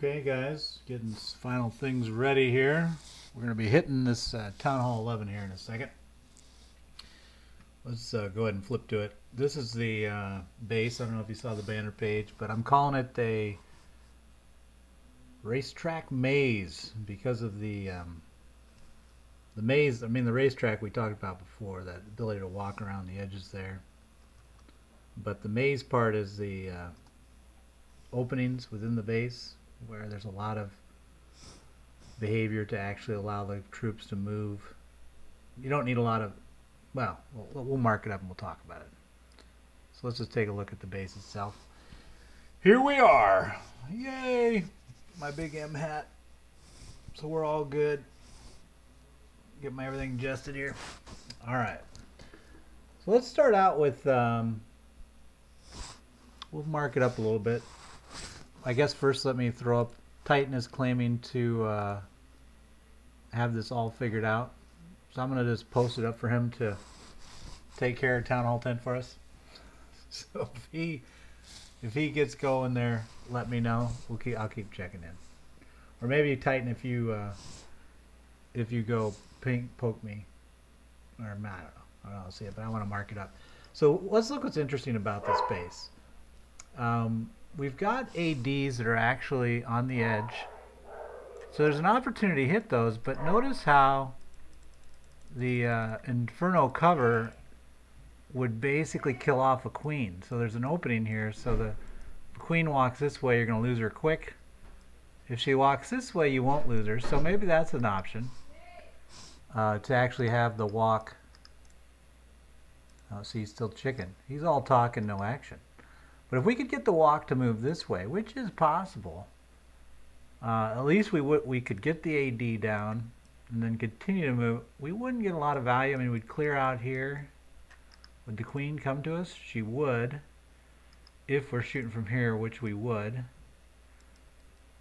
Okay, guys, getting final things ready here. We're going to be hitting this Town Hall 11 here in a second. Let's go ahead and flip to it. This is the base. I don't know if you saw the banner page, but I'm calling it a Racetrack maze because of the maze. I mean, the racetrack we talked about before, that ability to walk around the edges there. But the maze part is the openings within the base, where there's a lot of behavior to actually allow the troops to move. You don't need a lot of, well, we'll mark it up and we'll talk about it. So let's just take a look at the base itself. Here we are. Yay! My big M hat. So we're all good. Get my everything adjusted here. All right. So let's start out with, we'll mark it up a little bit. I guess first let me throw up, Titan is claiming to have this all figured out. So I'm going to just post it up for him to take care of Town Hall 10 for us. So if he gets going there, let me know. I'll keep checking in. Or maybe Titan, if you go poke me, or I don't know. I'll see it, but I want to mark it up. So let's look what's interesting about this base. We've got ADs that are actually on the edge. So there's an opportunity to hit those, but notice how the Inferno cover would basically kill off a queen. So there's an opening here, so the queen walks this way, you're going to lose her quick. If she walks this way, you won't lose her. So maybe that's an option, to actually have the walk. Oh, see, he's still chicken. He's all talk and no action. But if we could get the walk to move this way, which is possible, at least we could get the AD down and then continue to move. We wouldn't get a lot of value. I mean, we'd clear out here. Would the queen come to us? She would. If we're shooting from here, which we would.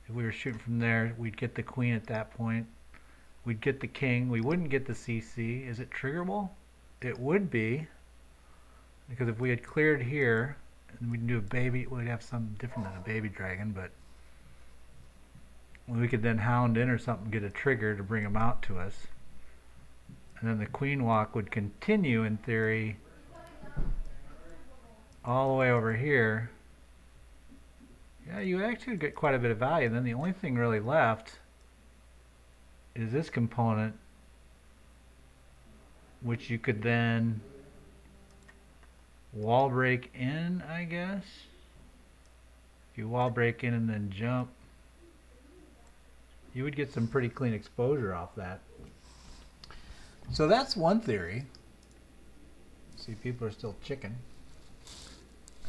If we were shooting from there, we'd get the queen at that point. We'd get the king. We wouldn't get the CC. Is it triggerable? It would be. Because if we had cleared here, and we'd do a baby, we'd have something different than a baby dragon, but we could then hound in or something, get a trigger to bring them out to us. And then the queen walk would continue, in theory, all the way over here. Yeah, you actually get quite a bit of value. And then the only thing really left is this component, which you could then wall break in, I guess. If you wall break in and then jump, you would get some pretty clean exposure off that. So that's one theory. See, people are still chicken.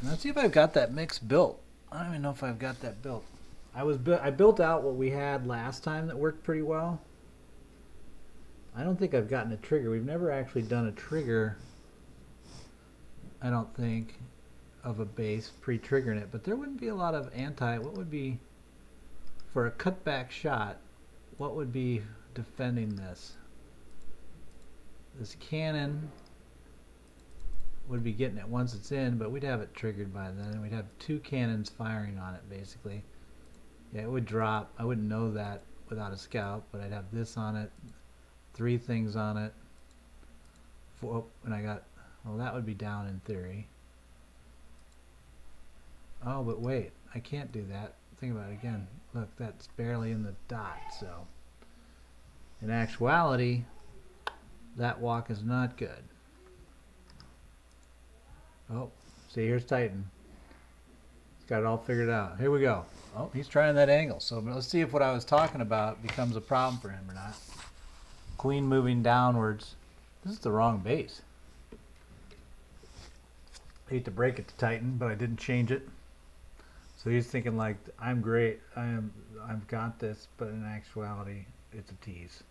And let's see if I've got that mix built. I don't even know if I've got that built. I built out what we had last time that worked pretty well. I don't think I've gotten a trigger. We've never actually done a trigger, I don't think, of a base pre-triggering it. But there wouldn't be a lot of what would be, for a cutback shot, what would be defending this? This cannon would be getting it once it's in, but we'd have it triggered by then. We'd have two cannons firing on it, basically. Yeah, it would drop. I wouldn't know that without a scout, but I'd have this on it, 3 things on it. And I got, well, that would be down in theory. Oh, but wait, I can't do that. Think about it again. Look, that's barely in the dot, so in actuality, that walk is not good. Oh, see, here's Titan. He's got it all figured out. Here we go. Oh, he's trying that angle. So let's see if what I was talking about becomes a problem for him or not. Queen moving downwards. This is the wrong base. I hate to break it to Titan, but I didn't change it. So he's thinking like, I'm great, I've got this, but in actuality, it's a tease.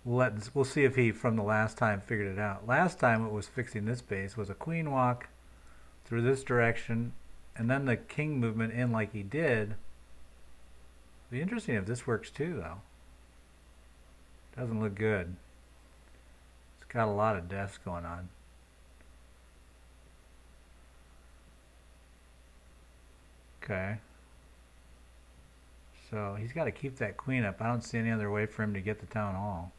We'll see if he, from the last time, figured it out. Last time it was fixing this base was a queen walk through this direction, and then the king movement in like he did. It'd be interesting if this works too, though. Doesn't look good. It's got a lot of deaths going on. Okay. So he's got to keep that queen up. I don't see any other way for him to get the town hall.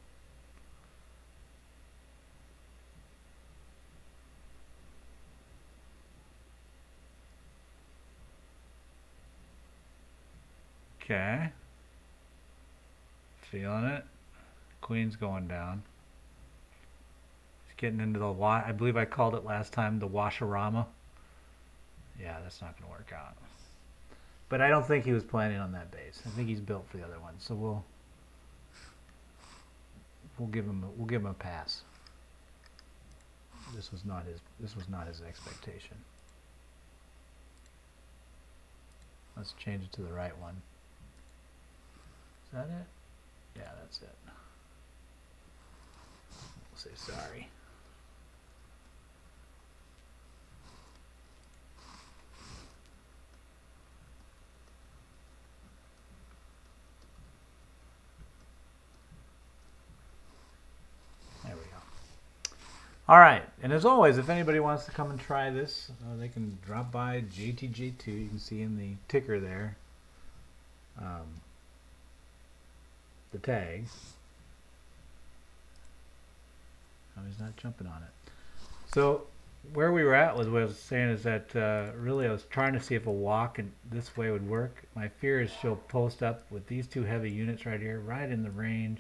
Okay. Feeling it. Queen's going down. He's getting into the I believe I called it last time the washarama. Yeah, that's not going to work out. But I don't think he was planning on that base. I think he's built for the other one. So we'll give him a pass. This was not his expectation. Let's change it to the right one. Is that it? Yeah, that's it. We'll say sorry. There we go. All right, and as always, if anybody wants to come and try this, they can drop by JTJ2. You can see in the ticker there. The tag. Oh, he's not jumping on it. So where we were at was what I was saying is that really I was trying to see if a walk in this way would work. My fear is she'll post up with these two heavy units right here, right in the range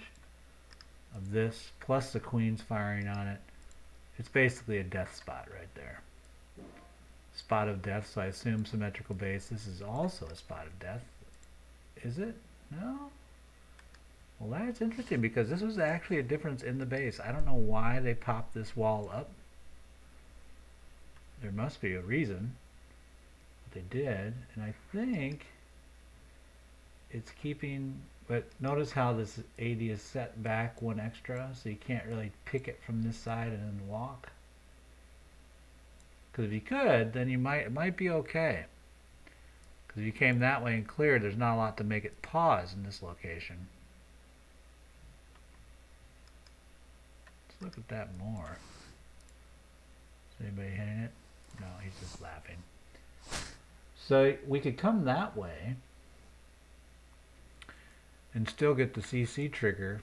of this, plus the queen's firing on it. It's basically a death spot right there. Spot of death, so I assume symmetrical base. This is also a spot of death. Is it? No? Well, that's interesting because this was actually a difference in the base. I don't know why they popped this wall up. There must be a reason. But they did, and I think it's keeping, but notice how this 80 is set back one extra, so you can't really pick it from this side and then walk. Because if you could, then it might be okay. Because if you came that way and cleared, there's not a lot to make it pause in this location. Let's look at that more. Is anybody hitting it? No, he's just laughing. So we could come that way and still get the CC trigger.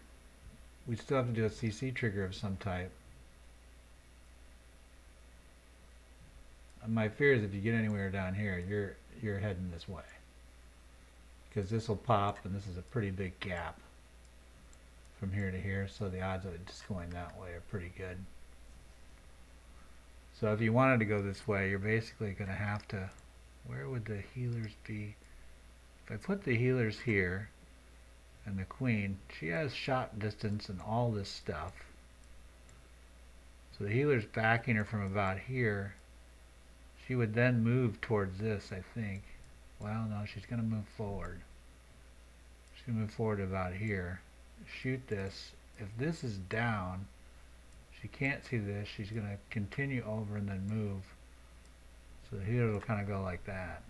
We still have to do a CC trigger of some type. My fear is if you get anywhere down here, you're heading this way, because this will pop, and this is a pretty big gap from here to here, so the odds of it just going that way are pretty good. So if you wanted to go this way, you're basically going to have to, where would the healers be? If I put the healers here and the queen, she has shot distance and all this stuff, so the healer's backing her from about here. She would then move towards this, I think. Well, no, she's going to move forward. She's going to move forward to about here. Shoot this. If this is down, she can't see this. She's going to continue over and then move. So the healer will kind of go like that.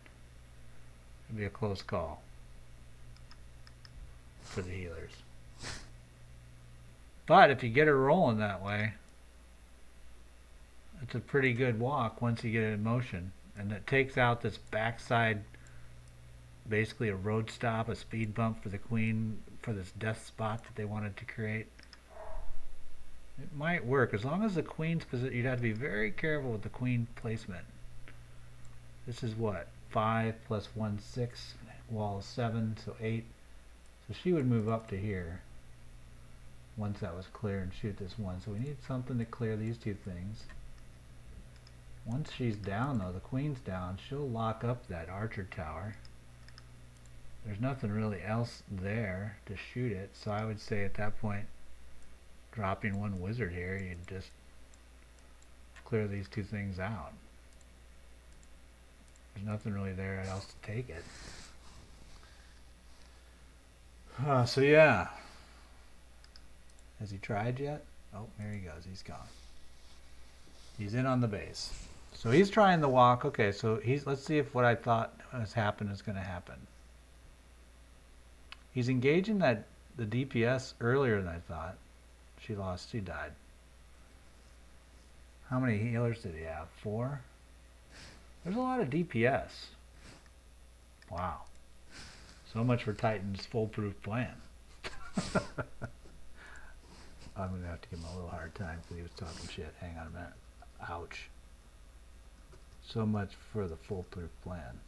It'll be a close call for the healers. But if you get her rolling that way, it's a pretty good walk once you get it in motion, and it takes out this backside, basically a road stop, a speed bump for the queen for this death spot that they wanted to create. It might work as long as the queen's position. You'd have to be very careful with the queen placement. This is what, 5 plus 1, 6, wall 7, so 8. So she would move up to here once that was clear and shoot this one. So we need something to clear these two things. Once she's down, though, the queen's down, she'll lock up that archer tower. There's nothing really else there to shoot it, so I would say at that point, dropping one wizard here, you'd just clear these two things out. There's nothing really there else to take it. So yeah. Has he tried yet? Oh, there he goes. He's gone. He's in on the base. So he's trying the walk. Okay, so let's see if what I thought has happened is going to happen. He's engaging the DPS earlier than I thought. She died. How many healers did he have? 4? There's a lot of DPS. Wow. So much for Titan's foolproof plan. I'm going to have to give him a little hard time because he was talking shit. Hang on a minute. Ouch. So much for the foolproof plan.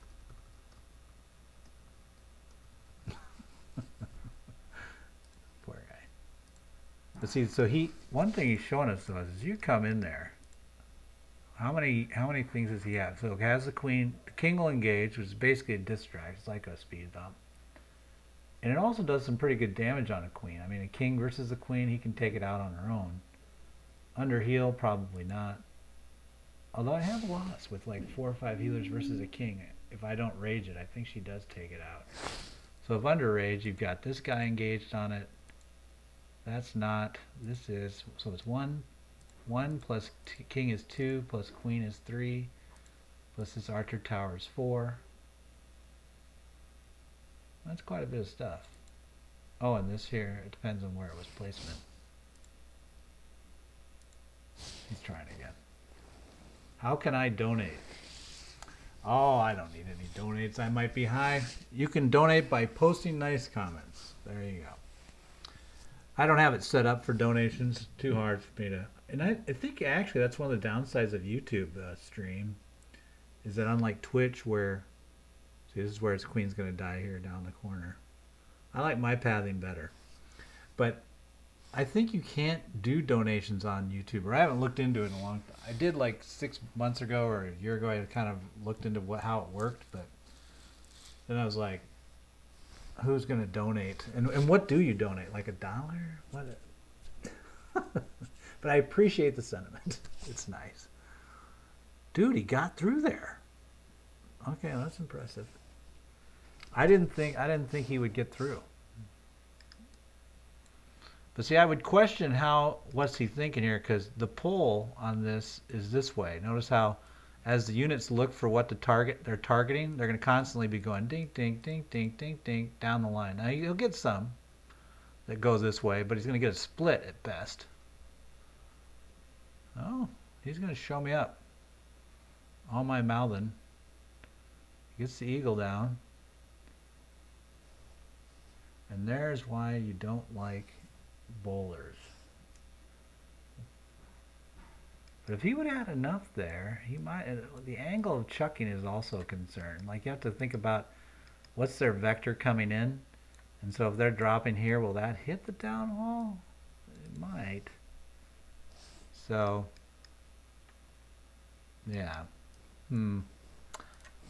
Poor guy. But see, so one thing he's showing us though is you come in there. How many things does he have? So it has the queen, the king will engage, which is basically a distract. It's like a speed bump. And it also does some pretty good damage on a queen. I mean, a king versus a queen, he can take it out on her own. Under heal, probably not. Although I have lost with like 4 or 5 healers versus a king. If I don't rage it, I think she does take it out. So if under rage, you've got this guy engaged on it. That's not, this is, so it's 1 plus king is 2 plus queen is 3 plus this archer tower is 4. That's quite a bit of stuff. Oh, and this here, it depends on where it was placement. He's trying again. How can I donate? Oh, I don't need any donates. I might be high. You can donate by posting nice comments. There you go. I don't have it set up for donations. Too hard for me to. And I think actually that's one of the downsides of YouTube stream, is that unlike Twitch, where, see, this is where his queen's going to die here down the corner. I like my pathing better, but I think you can't do donations on YouTube, or I haven't looked into it in a long time. I did like 6 months ago or a year ago. I kind of looked into how it worked, but then I was like, who's going to donate? And what do you donate? Like $1? What? But I appreciate the sentiment. It's nice. Dude, he got through there. Okay, that's impressive. I didn't think he would get through. But see, I would question what's he thinking here, because the pull on this is this way. Notice how as the units look for what they're targeting, they're going to constantly be going ding, ding, ding, ding, ding, ding down the line. Now he'll get some that goes this way, but he's going to get a split at best. Oh, he's going to show me up. All my mouthing. He gets the eagle down. And there's why you don't like bowlers. But if he would have had enough there, he might. The angle of chucking is also a concern. Like, you have to think about what's their vector coming in, and so if they're dropping here, will that hit the down wall? It might. So, yeah.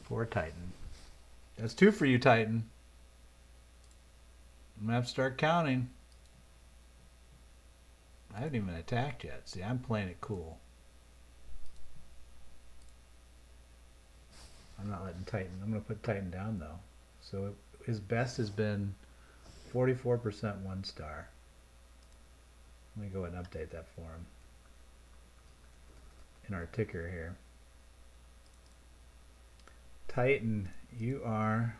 Poor Titan. That's 2 for you, Titan. I'm gonna have to start counting. I haven't even attacked yet. See, I'm playing it cool. I'm not letting Titan. I'm going to put Titan down though. So his best has been 44% 1 star. Let me go ahead and update that for him in our ticker here. Titan, you are,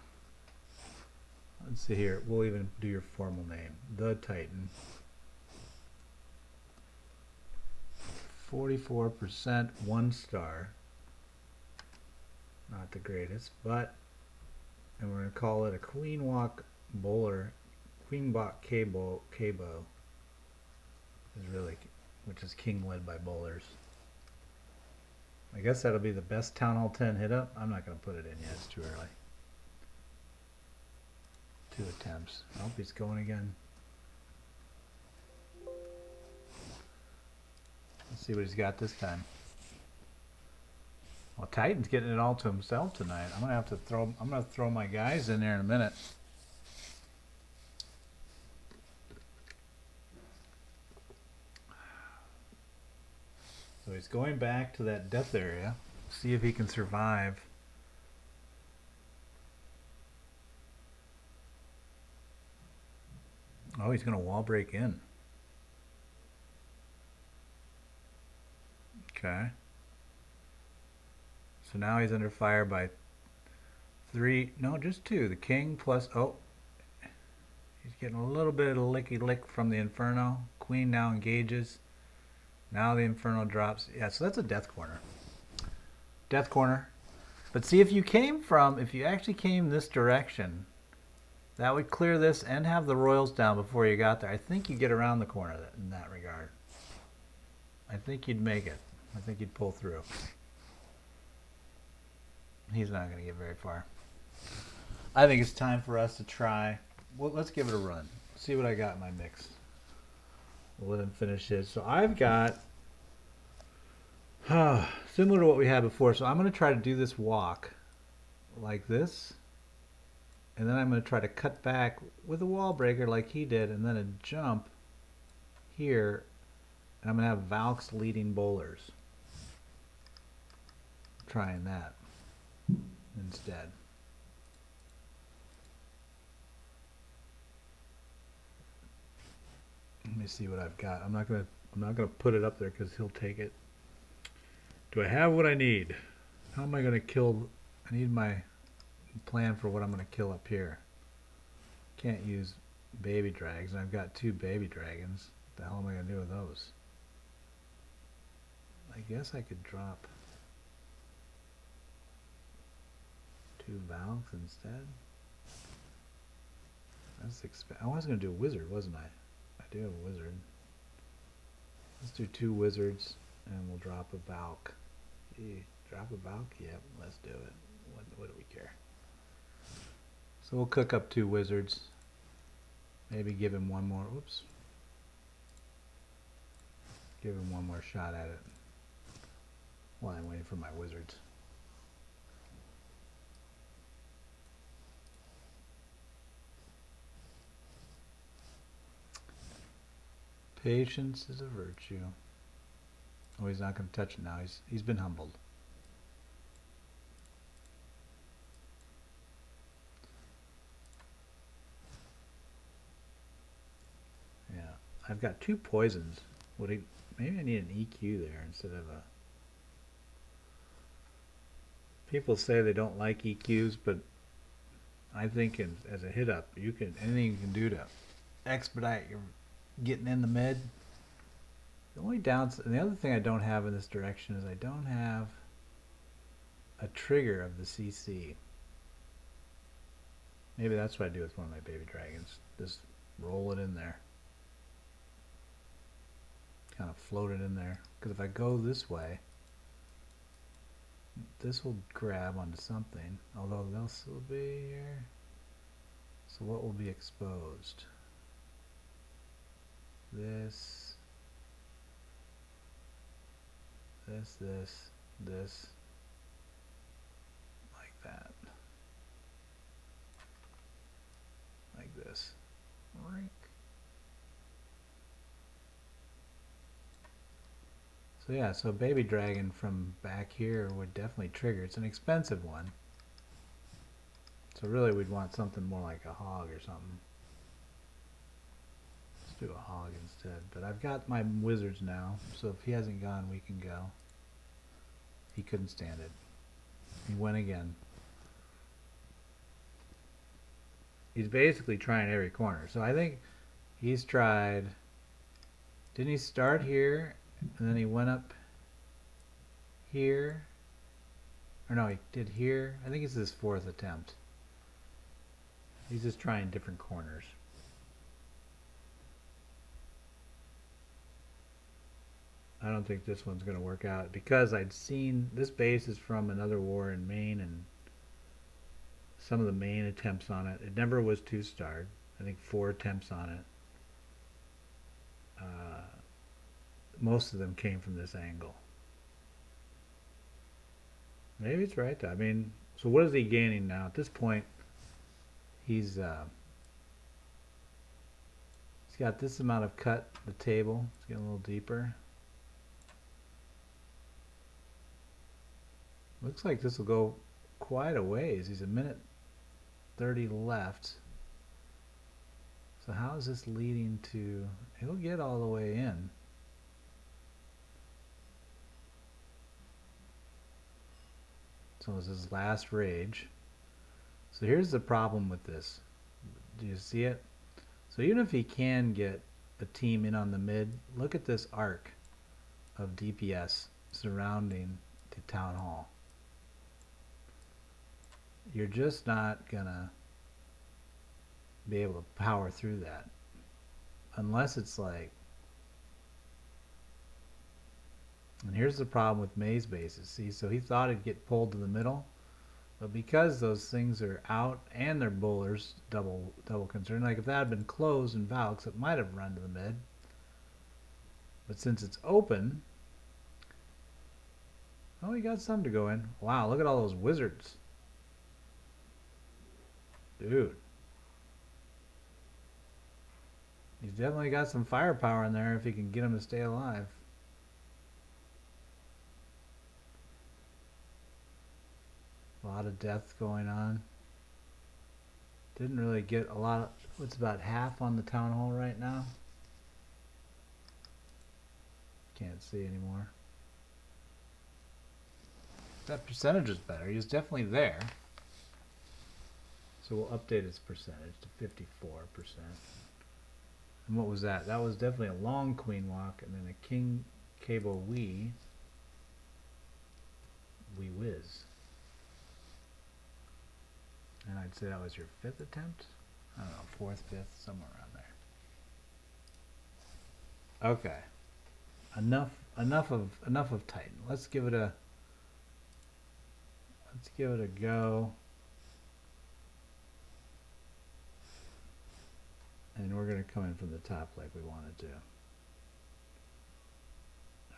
let's see here, we'll even do your formal name. The Titan. 44% 1 star. Not the greatest, but, and we're going to call it a Queen Walk Bowler. Queen Walk K-Bow is really, which is king led by bowlers. I guess that'll be the best Town Hall 10 hit up. I'm not going to put it in yet, it's too early. 2 attempts. I hope he's going again. Let's see what he's got this time. Well, Titan's getting it all to himself tonight. I'm gonna have to throw my guys in there in a minute. So he's going back to that death area. See if he can survive. Oh, he's gonna wall break in. Okay. So now he's under fire by 3, no, just 2. The king plus, oh, he's getting a little bit of a licky lick from the Inferno. Queen now engages. Now the Inferno drops. Yeah, so that's a death corner. Death corner. But see, if you actually came this direction, That would clear this and have the royals down before you got there. I think you get around the corner in that regard. I think you'd make it. I think you'd pull through. He's not going to get very far. I think it's time for us to try. Well, let's give it a run. See what I got in my mix. We'll let him finish his. So I've got similar to what we had before. So I'm going to try to do this walk like this. And then I'm going to try to cut back with a wall breaker like he did, and then a jump here. And I'm going to have Valks leading bowlers. Trying that instead. Let me see what I've got. I'm not gonna put it up there because he'll take it. Do I have what I need? How am I gonna kill? I need my plan for what I'm gonna kill up here. Can't use baby dragons. I've got 2 baby dragons. What the hell am I gonna do with those? I guess I could drop 2 Valks instead. That's expensive. I was gonna do a wizard, wasn't I? I do have a wizard. Let's do 2 wizards and we'll drop a Valk. Drop a Valk? Yep, let's do it. What do we care? So we'll cook up 2 wizards. Maybe give him one more. Oops. Give him one more shot at it while I'm waiting for my wizards. Patience is a virtue. Oh, he's not going to touch it now. He's been humbled. Yeah, I've got 2 poisons. Maybe I need an EQ there instead of a. People say they don't like EQs, but I think as a hit up, anything you can do to expedite your getting in the mid. The only downside, and the other thing I don't have in this direction is I don't have a trigger of the CC. Maybe that's what I do with one of my baby dragons. Just roll it in there. Kind of float it in there. Because if I go this way, this will grab onto something. Although they'll still be here. So what will be exposed? This, like that. Like this. So yeah, so baby dragon from back here would definitely trigger. It's an expensive one. So really we'd want something more like a hog or something. Let's do a hog instead. But I've got my wizards now, so if he hasn't gone, we can go. He couldn't stand it. He went again. He's basically trying every corner. So I think he's tried. Didn't he start here and then he went up here? Or no, he did here. I think it's his 4th attempt. He's just trying different corners. I don't think this one's going to work out because I'd seen this base is from another war in Maine and some of the Maine attempts on it. It never was 2-starred. I think 4 attempts on it. Most of them came from this angle. Maybe it's right though. I mean, so what is he gaining now? At this point, he's got this amount of cut the table. It's getting a little deeper. Looks like this will go quite a ways. He's a minute 30 left. So how is this leading to? He'll get all the way in. So this is his last rage. So here's the problem with this. Do you see it? So even if he can get a team in on the mid, look at this arc of DPS surrounding the town hall. You're just not gonna be able to power through that. Unless it's like, and here's the problem with maze bases. See, so he thought it'd get pulled to the middle, but because those things are out and they're bowlers, double concern. Like if that had been closed in Valks, it might have run to the mid. But since it's open, oh, he got some to go in. Wow, look at all those wizards. Dude. He's definitely got some firepower in there if he can get him to stay alive. A lot of death going on. Didn't really get a lot of, what's about half on the town hall right now? Can't see anymore. That percentage is better. He was definitely there. So we'll update his percentage to 54%. And what was that? That was definitely a long queen walk and then a king cable wee whiz. And I'd say that was your 5th attempt? I don't know, 4th, 5th, somewhere around there. Okay. Enough of Titan. Let's give it a go. And we're going to come in from the top like we wanted to.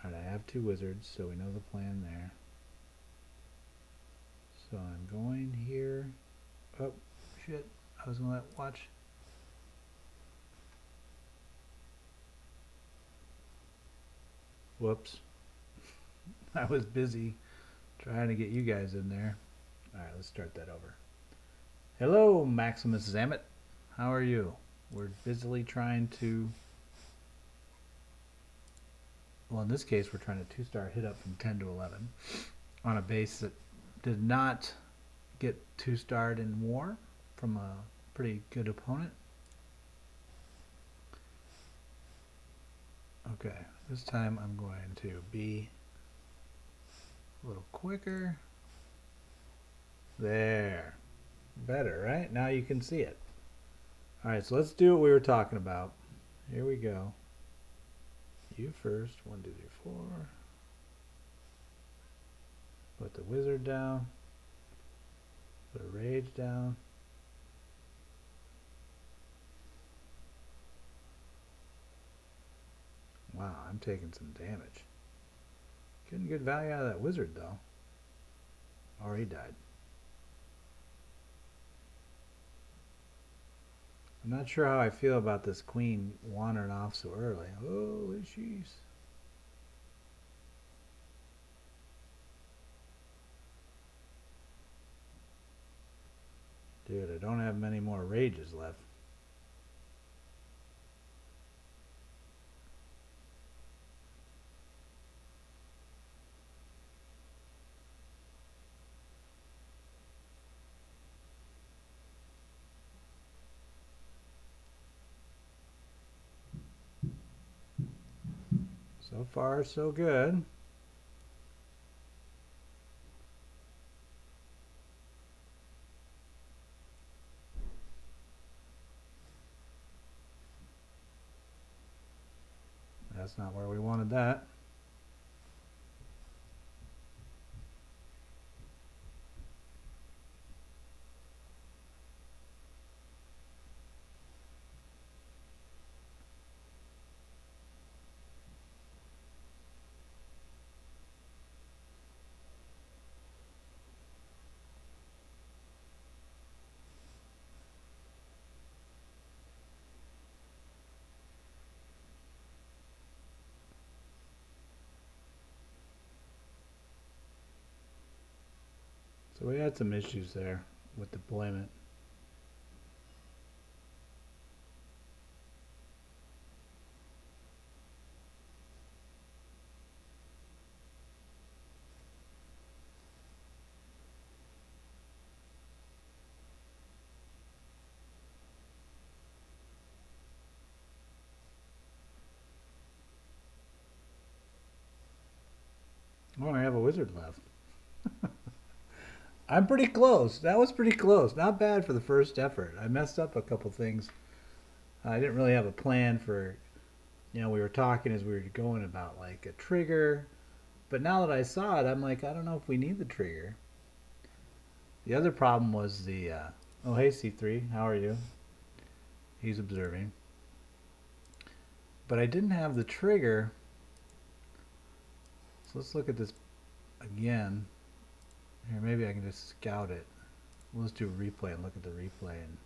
Alright, I have 2 wizards, so we know the plan there. So I'm going here. Oh, shit. I was going to watch. Whoops. I was busy trying to get you guys in there. Alright, let's start that over. Hello, Maximus Zamet. How are you? We're busily trying to, well, in this case, we're trying to 2-star hit up from 10 to 11 on a base that did not get 2-starred in war from a pretty good opponent. Okay, this time I'm going to be a little quicker. There. Better, right? Now you can see it. Alright, so let's do what we were talking about. Here we go. You first. 1, 2, 3, 4. Put the wizard down. Put a rage down. Wow, I'm taking some damage. Getting good value out of that wizard, though. Or he died. I'm not sure how I feel about this queen wandering off so early. Holy jeez. Dude, I don't have many more rages left. So far, so good. That's not where we wanted that. So we had some issues there with deployment. Oh, I have a wizard left. I'm pretty close. That was pretty close. Not bad for the first effort. I messed up a couple things. I didn't really have a plan for, we were talking as we were going about like a trigger. But now that I saw it, I'm like, I don't know if we need the trigger. The other problem was the, oh, hey, C3, how are you? He's observing. But I didn't have the trigger. So let's look at this again. Here, maybe I can just scout it. Let's do a replay and look at the replay and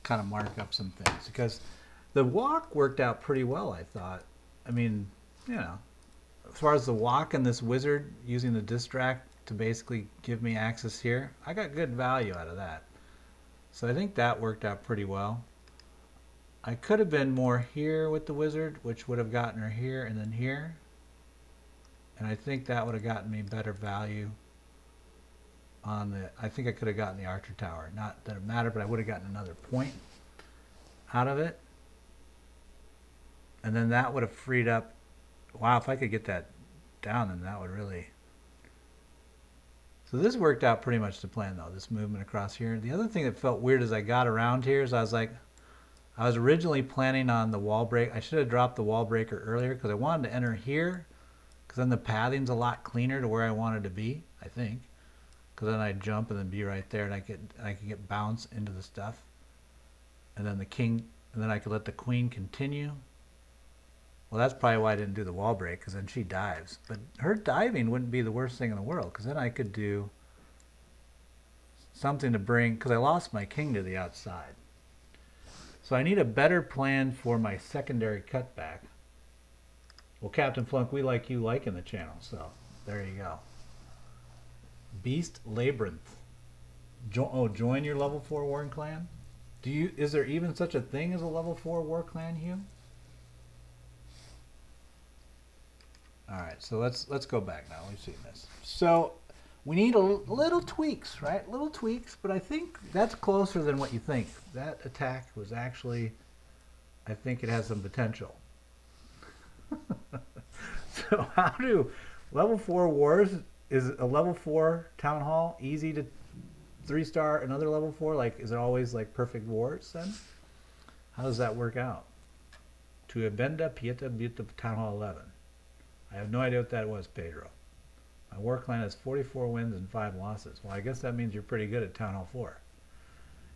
kind of mark up some things. Because the walk worked out pretty well, I thought. I mean, as far as the walk and this wizard using the distract to basically give me access here, I got good value out of that. So I think that worked out pretty well. I could have been more here with the wizard, which would have gotten her here and then here. And I think that would have gotten me better value on the, I think I could have gotten the archer tower. Not that it mattered, but I would have gotten another point out of it. And then that would have freed up, wow, if I could get that down, then that would really. So this worked out pretty much to plan though, this movement across here. The other thing that felt weird as I got around here is I was originally planning on the wall break. I should have dropped the wall breaker earlier because I wanted to enter here because then the pathing's a lot cleaner to where I wanted to be, I think. Because then I'd jump and then be right there and I could get bounce into the stuff. And then the king, and then I could let the queen continue. Well, that's probably why I didn't do the wall break, because then she dives. But her diving wouldn't be the worst thing in the world, because then I could do something to bring, because I lost my king to the outside. So I need a better plan for my secondary cutback. Well, Captain Flunk, we like you liking the channel, so there you go. Beast Labyrinth. Join your level 4 war clan? Is there even such a thing as a level 4 war clan, Hugh? Alright, so let's go back now. We've seen this. So we need little tweaks, right? Little tweaks, but I think that's closer than what you think. That attack was actually, I think it has some potential. So how do level 4 wars, is a level 4 town hall easy to 3-star another level 4? Like, is it always like perfect wars then? How does that work out? To Abenda Pieta Buta Town Hall 11. I have no idea what that was, Pedro. My war clan has 44 wins and 5 losses. Well, I guess that means you're pretty good at Town Hall 4.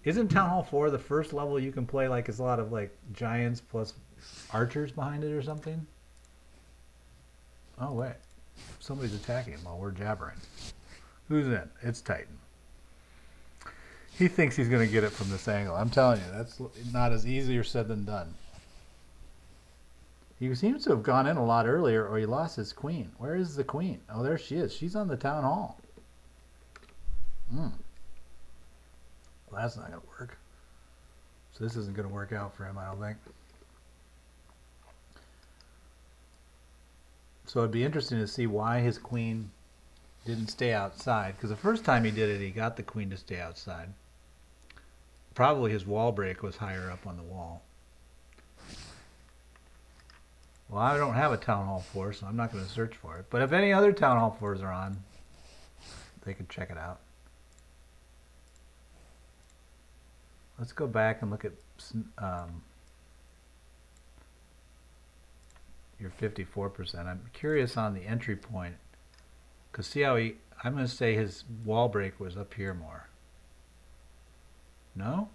Isn't Town Hall 4 the first level you can play, like, it's a lot of, like, giants plus archers behind it or something? Oh, wait. Somebody's attacking while we're jabbering. Who's in? It's Titan. He thinks he's going to get it from this angle. I'm telling you, that's not as easier said than done. He seems to have gone in a lot earlier, or he lost his queen. Where is the queen? Oh, there she is. She's on the town hall. Well, that's not going to work. So this isn't going to work out for him, I don't think. So it'd be interesting to see why his queen didn't stay outside. Because the first time he did it, he got the queen to stay outside. Probably his wall break was higher up on the wall. Well, I don't have a Town Hall 4, so I'm not going to search for it. But if any other Town Hall 4s are on, they can check it out. Let's go back and look at your 54%. I'm curious on the entry point. Because see how I'm going to say his wall break was up here more. No?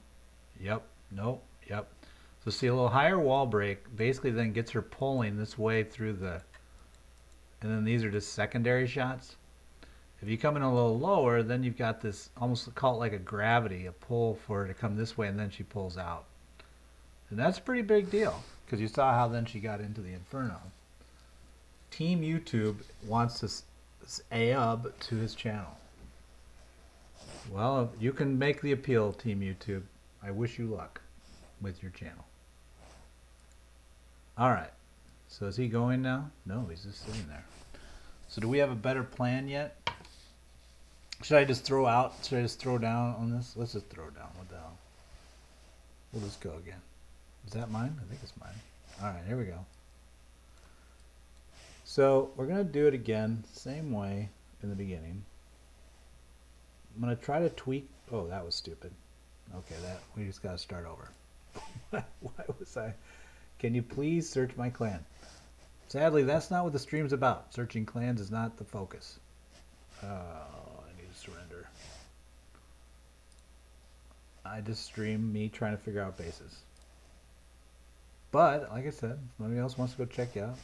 Yep. Nope. Yep. So see, a little higher wall break basically then gets her pulling this way through the, and then these are just secondary shots. If you come in a little lower, then you've got this, almost call it like a gravity, a pull for her to come this way, and then she pulls out. And that's a pretty big deal, because you saw how then she got into the Inferno. Team YouTube wants to A-up to his channel. Well, you can make the appeal, Team YouTube. I wish you luck with your channel. Alright, so is he going now? No, he's just sitting there. So do we have a better plan yet? Should I just throw out? Should I just throw down on this? Let's just throw down. What the hell? We'll just go again. Is that mine? I think it's mine. Alright, here we go. So we're going to do it again, same way in the beginning. I'm going to try to tweak. Oh, that was stupid. Okay, that we just got to start over. Why was I? Can you please search my clan? Sadly, that's not what the stream's about. Searching clans is not the focus. Oh, I need to surrender. I just stream me trying to figure out bases. But, like I said, if somebody else wants to go check you out,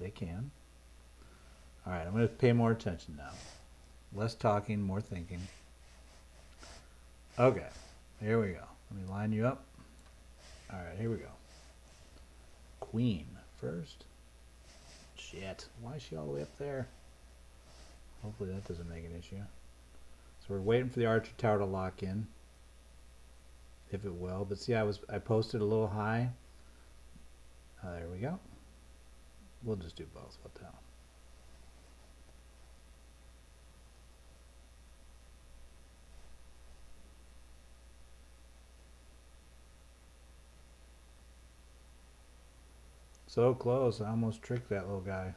they can. Alright, I'm going to pay more attention now. Less talking, more thinking. Okay, here we go. Let me line you up. Alright, here we go. Queen first. Shit, why is she all the way up there? Hopefully that doesn't make an issue. So we're waiting for the archer tower to lock in. If it will. But see, I posted a little high. There we go. We'll just do both. What the hell? So close. I almost tricked that little guy.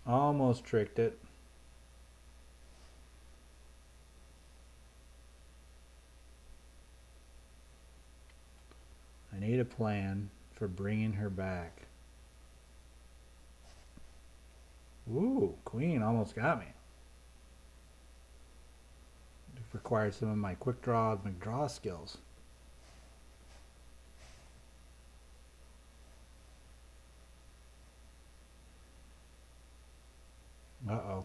Almost tricked it. I need a plan for bringing her back. Ooh, queen almost got me. It required some of my quick draw McDraw skills. Uh-oh.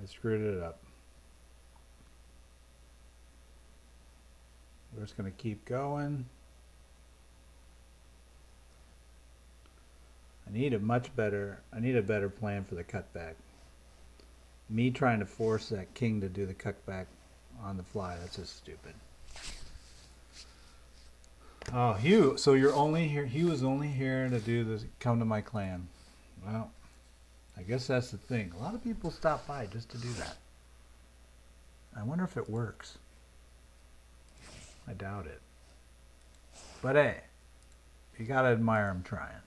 I screwed it up. We're just going to keep going. I need a better plan for the cutback. Me trying to force that king to do the cutback on the fly, that's just stupid. Oh, Hugh, so you're only here, Hugh is only here to do this, come to my clan. Well, I guess that's the thing. A lot of people stop by just to do that. I wonder if it works. I doubt it. But hey, you gotta admire him trying.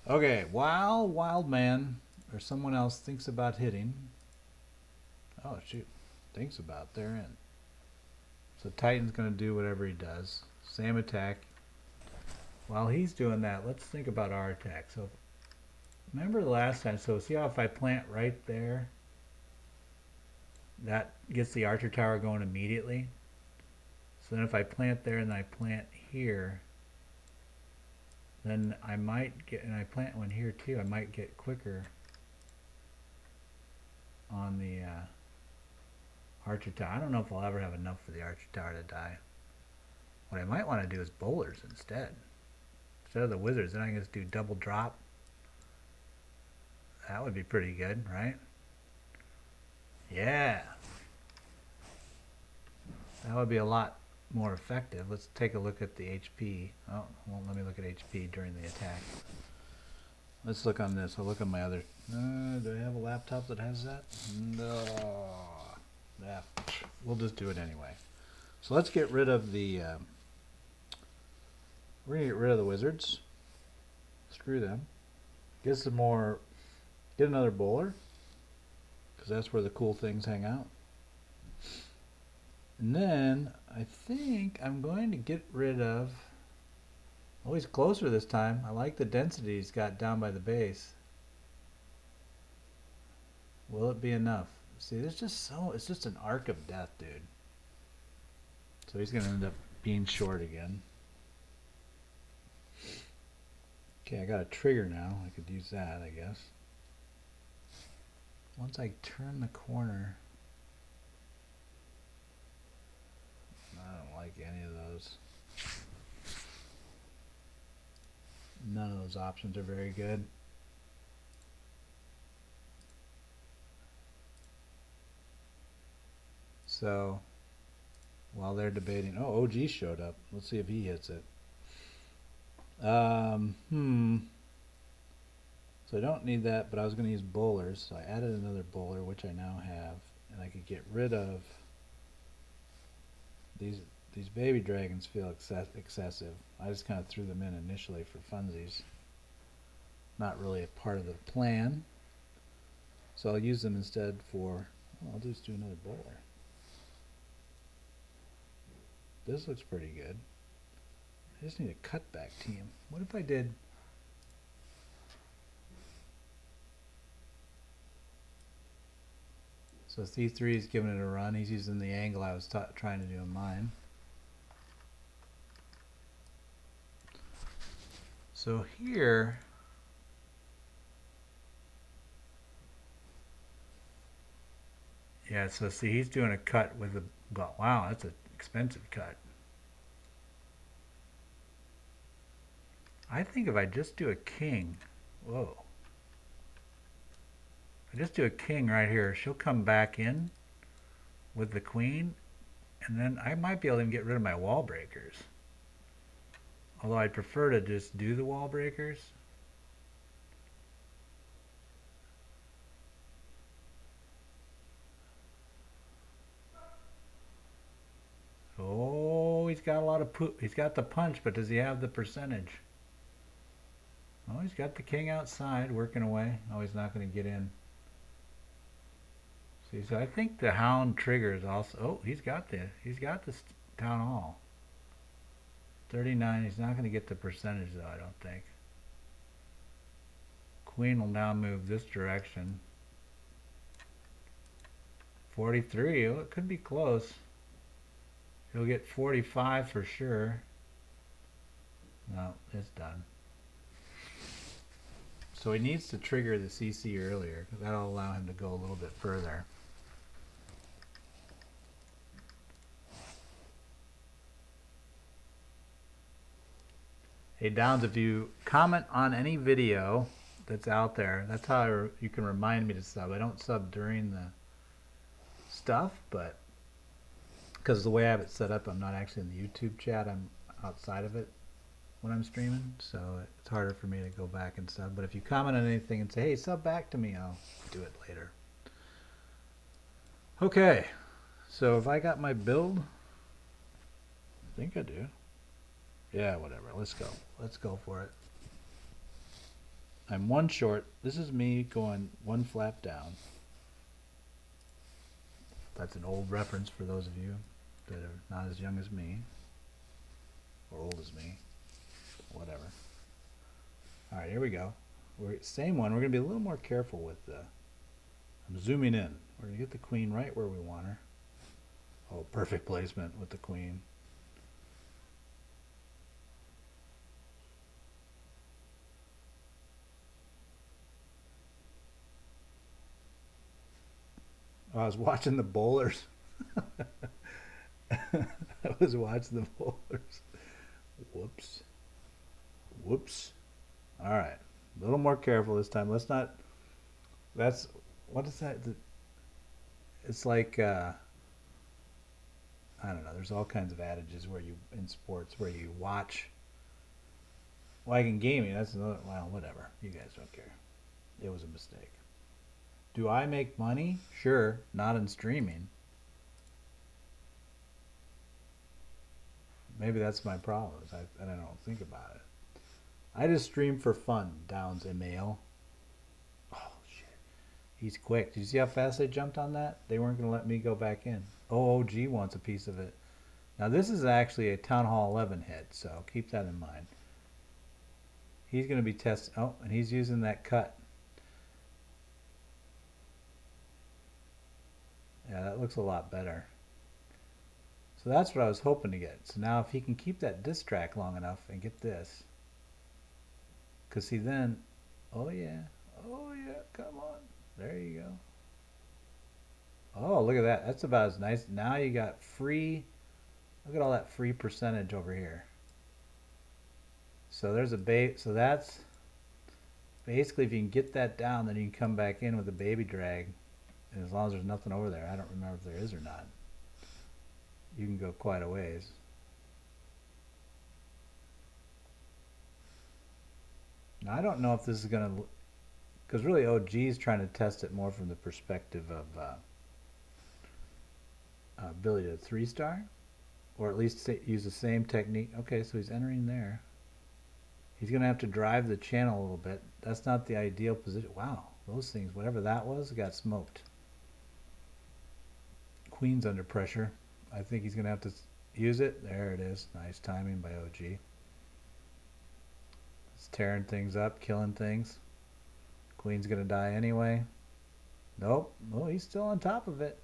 Okay, while Wildman or someone else thinks about hitting. Oh shoot, thinks about, they're in. So Titan's gonna do whatever he does. Same attack. While he's doing that, let's think about our attack. So remember the last time, so see how if I plant right there, that gets the archer tower going immediately. So then if I plant there and I plant here, then I might get, and I plant one here too, I might get quicker on the archer tower. I don't know if I'll ever have enough for the archer tower to die. What I might want to do is bowlers instead. Instead of the wizards, then I can just do double drop. That would be pretty good, right? Yeah. That would be a lot more effective. Let's take a look at the HP. Oh, well, let me look at HP during the attack. Let's look on this. I'll look on my other. Do I have a laptop that has that? No. Yeah. We'll just do it anyway. So let's get rid of the. We're gonna get rid of the wizards. Screw them. Get some more. Get another bowler, because that's where the cool things hang out. And then I think I'm going to get rid of. Oh, he's closer this time. I like the density he's got down by the base. Will it be enough? See, there's just so, it's just an arc of death, dude. So he's going to end up being short again. Okay, I got a trigger now. I could use that, I guess. Once I turn the corner, I don't like any of those. None of those options are very good. So, while they're debating, oh, OG showed up. Let's see if he hits it. So I don't need that, but I was going to use bowlers, so I added another bowler, which I now have, and I could get rid of these these baby dragons feel excessive. I just kind of threw them in initially for funsies. Not really a part of the plan. So I'll use them instead for, well, I'll just do another bowler. This looks pretty good. I just need a cutback team. What if I did... So C3 is giving it a run. He's using the angle I was trying to do in mine. So here, yeah, so see, he's doing a cut with a, wow, that's an expensive cut. I think if I just do a king, whoa. I just do a king right here, she'll come back in with the queen, and then I might be able to get rid of my wall breakers. Although I'd prefer to just do the wall breakers. Oh, he's got a lot of he's got the punch, but does he have the percentage? Oh, he's got the king outside working away. Oh, he's not going to get in. See, so I think the hound triggers also. Oh, he's got this town hall. 39. He's not going to get the percentage though, I don't think. Queen will now move this direction. 43. Oh, it could be close. He'll get 45 for sure. No, it's done. So he needs to trigger the CC earlier, because that'll allow him to go a little bit further. Hey Downs, if you comment on any video that's out there, that's how you can remind me to sub. I don't sub during the stuff, but because the way I have it set up, I'm not actually in the YouTube chat, I'm outside of it when I'm streaming, so it's harder for me to go back and sub. But if you comment on anything and say, hey, sub back to me, I'll do it later. Okay, so if I got my build, I think I do. Yeah, whatever, let's go for it. I'm one short. This is me going one flap down. That's an old reference for those of you that are not as young as me, or old as me, whatever. All right, here we go. Same one. We're going to be a little more careful with the, I'm zooming in. We're going to get the queen right where we want her. Oh, perfect placement with the queen. Oh, I was watching the bowlers. I was watching the bowlers. Whoops. Whoops. All right. A little more careful this time. Let's not. That's. What is that? It's like. I don't know. There's all kinds of adages where you, in sports, where you watch. Like in gaming, that's another. Well, whatever. You guys don't care. It was a mistake. Do I make money? Sure. Not in streaming. Maybe that's my problem. And I don't think about it. I just stream for fun. Downs a male. Oh shit. He's quick. Did you see how fast they jumped on that? They weren't going to let me go back in. OOG wants a piece of it. Now this is actually a Town Hall 11 hit, so keep that in mind. He's going to be testing. Oh, and he's using that cut. Yeah, that looks a lot better. So that's what I was hoping to get. So now if he can keep that disc track long enough and get this. Because see then, oh yeah, come on. There you go. Oh, look at that. That's about as nice. Now you got free, look at all that free percentage over here. So there's a so that's, basically if you can get that down, then you can come back in with a baby drag. And as long as there's nothing over there, I don't remember if there is or not. You can go quite a ways. Now I don't know if this is going to, because really OG is trying to test it more from the perspective of ability to 3-star. or at least use the same technique. Okay, so he's entering there. He's going to have to drive the channel a little bit. That's not the ideal position. Wow, those things, whatever that was, got smoked. Queen's under pressure. I think he's going to have to use it. There it is. Nice timing by OG. It's tearing things up, killing things. Queen's going to die anyway. Nope. Oh, he's still on top of it.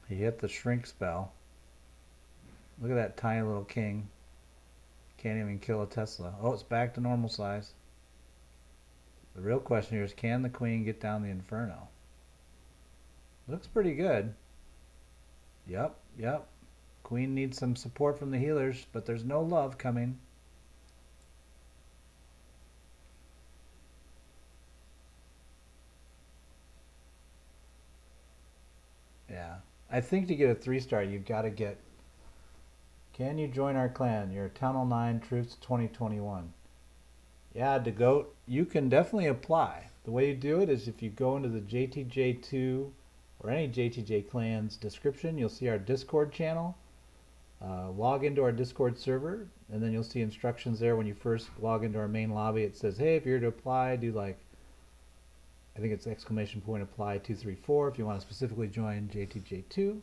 He hit the shrink spell. Look at that tiny little king. Can't even kill a Tesla. Oh, it's back to normal size. The real question here is, can the queen get down the Inferno? Looks pretty good. Yep. Queen needs some support from the healers, but there's no love coming. Yeah. I think to get a 3-star, you've got to get... Can you join our clan? You're Town Hall 9 Troops 2021. Yeah, DeGoat, you can definitely apply. The way you do it is if you go into the JTJ2 or any JTJ clan's description, you'll see our Discord channel. Log into our Discord server, and then you'll see instructions there when you first log into our main lobby. It says, hey, if you're to apply, do like, I think it's !apply 234 if you want to specifically join JTJ2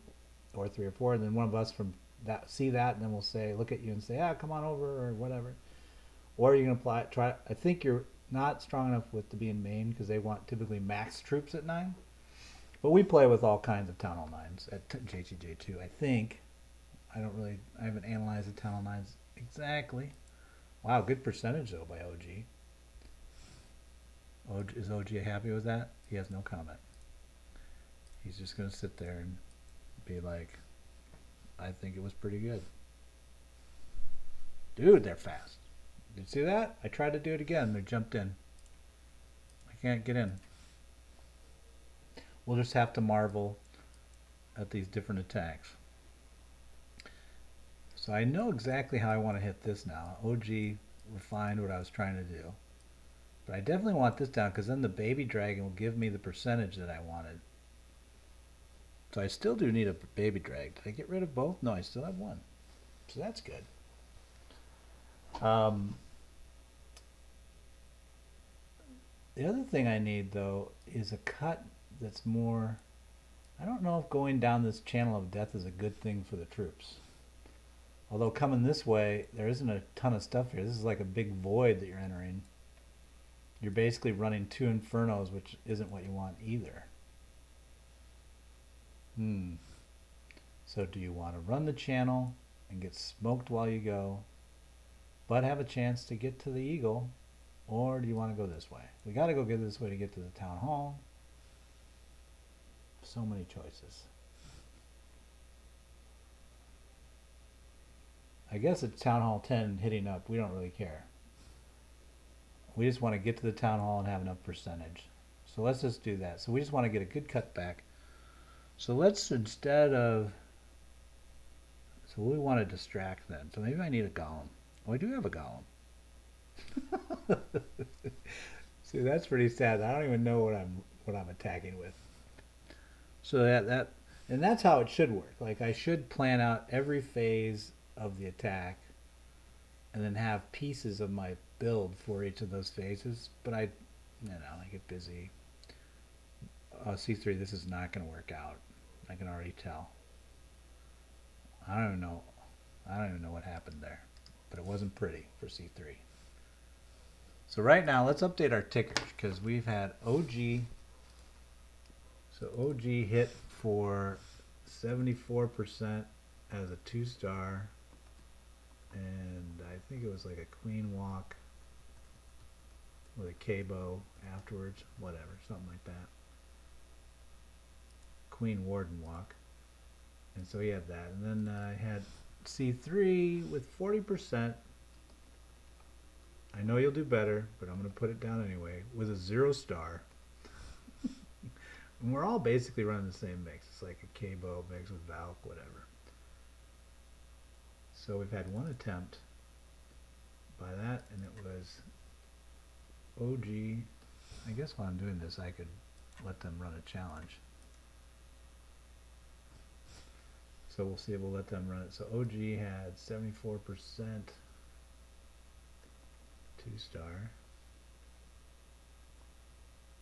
or 3 or 4, and then one of us from that see that, and then we'll say, look at you and say, come on over or whatever. Or you can apply, I think you're not strong enough with to be in main because they want typically max troops at 9. But we play with all kinds of Town Hall 9s at JTJ2, I think. I haven't analyzed the Town Hall 9s exactly. Wow, good percentage though by OG. Is OG happy with that? He has no comment. He's just going to sit there and be like, I think it was pretty good. Dude, they're fast. Did you see that? I tried to do it again. They jumped in. I can't get in. We'll just have to marvel at these different attacks. So I know exactly how I want to hit this now. OG refined what I was trying to do. But I definitely want this down because then the baby dragon will give me the percentage that I wanted. So I still do need a baby drag. Did I get rid of both? No, I still have one. So that's good. The other thing I need though is a cut that's more... I don't know if going down this channel of death is a good thing for the troops. Although coming this way, there isn't a ton of stuff here. This is like a big void that you're entering. You're basically running 2 Infernos, which isn't what you want either. So do you want to run the channel and get smoked while you go, but have a chance to get to the Eagle, or do you want to go this way? We got to go get this way to get to the Town Hall. So many choices. I guess it's Town Hall 10 hitting up. We don't really care. We just want to get to the Town Hall and have enough percentage. So let's just do that. So we just want to get a good cut back. So let's, instead of... So we want to distract then. So maybe I need a golem. Oh, I do have a golem. See, that's pretty sad. I don't even know what I'm attacking with. So and that's how it should work. Like, I should plan out every phase of the attack and then have pieces of my build for each of those phases. But I get busy. C3, this is not going to work out. I can already tell. I don't even know what happened there, but it wasn't pretty for C3. So right now, let's update our tickers because we've had OG. So OG hit for 74% as a 2-star, and I think it was like a queen walk with a K-bow afterwards, whatever, something like that. Queen warden walk. And so he had that. And then I had C3 with 40%. I know you'll do better, but I'm going to put it down anyway, with a 0-star. And we're all basically running the same mix. It's like a K-bow mix with Valk, whatever. So we've had one attempt by that, and it was OG. I guess while I'm doing this, I could let them run a challenge. So we'll see if we'll let them run it. So OG had 74% 2-star.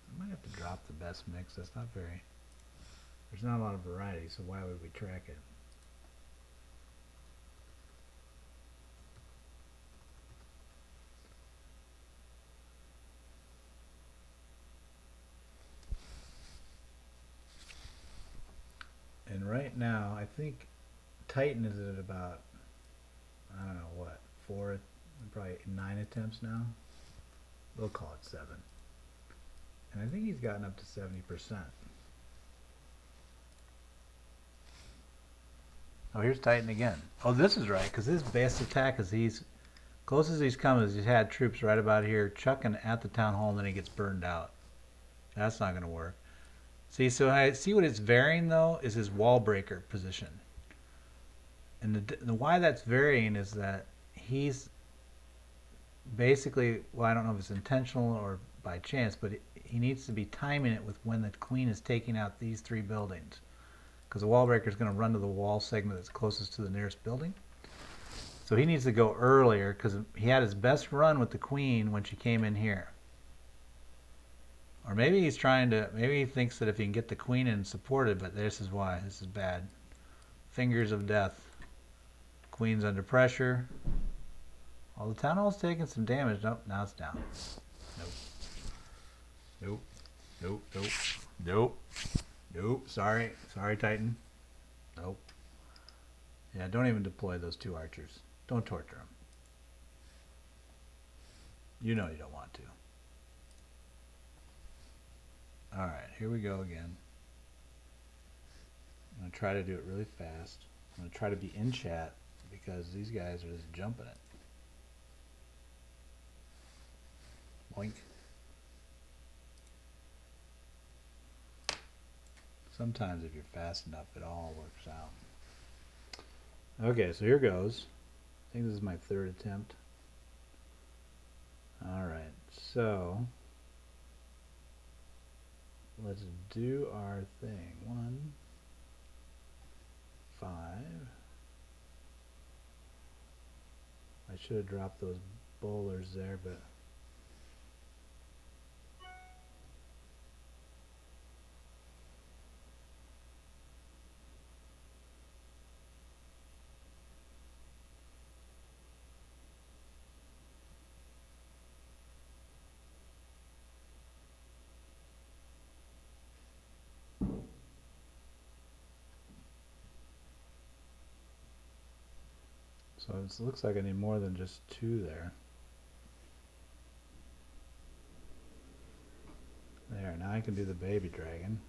I might have to drop the best mix. That's not very, there's not a lot of variety, so why would we track it? And right now, I think Titan is at about, I don't know what, 4, probably 9 attempts now. We'll call it 7. And I think he's gotten up to 70%. Oh, here's Titan again. Oh, this is right, because his best attack is he's, closest as he's come is he's had troops right about here chucking at the town hall and then he gets burned out. That's not going to work. See, so I see what it's varying though is his wall breaker position. And the why that's varying is that he's basically, well, I don't know if it's intentional or by chance, but he needs to be timing it with when the queen is taking out these 3 buildings. Because the wall breaker is going to run to the wall segment that's closest to the nearest building. So he needs to go earlier because he had his best run with the queen when she came in here. Or maybe he's trying to, maybe he thinks that if he can get the queen in supported, but this is why, this is bad. Fingers of death. Queen's under pressure. Oh, the town hall's taking some damage. Nope, now it's down. Nope. Nope. Nope, nope. Nope. Nope, sorry. Sorry, Titan. Nope. Yeah, don't even deploy those 2 archers. Don't torture them. You know you don't want to. Alright, here we go again. I'm going to try to do it really fast. I'm going to try to be in chat because these guys are just jumping it. Boink. Sometimes if you're fast enough, it all works out. Okay, so here goes. I think this is my 3rd attempt. Alright, so let's do our thing. 1, 5. I should have dropped those bowlers there, but so it looks like I need more than just 2 there. There, now I can do the baby dragon.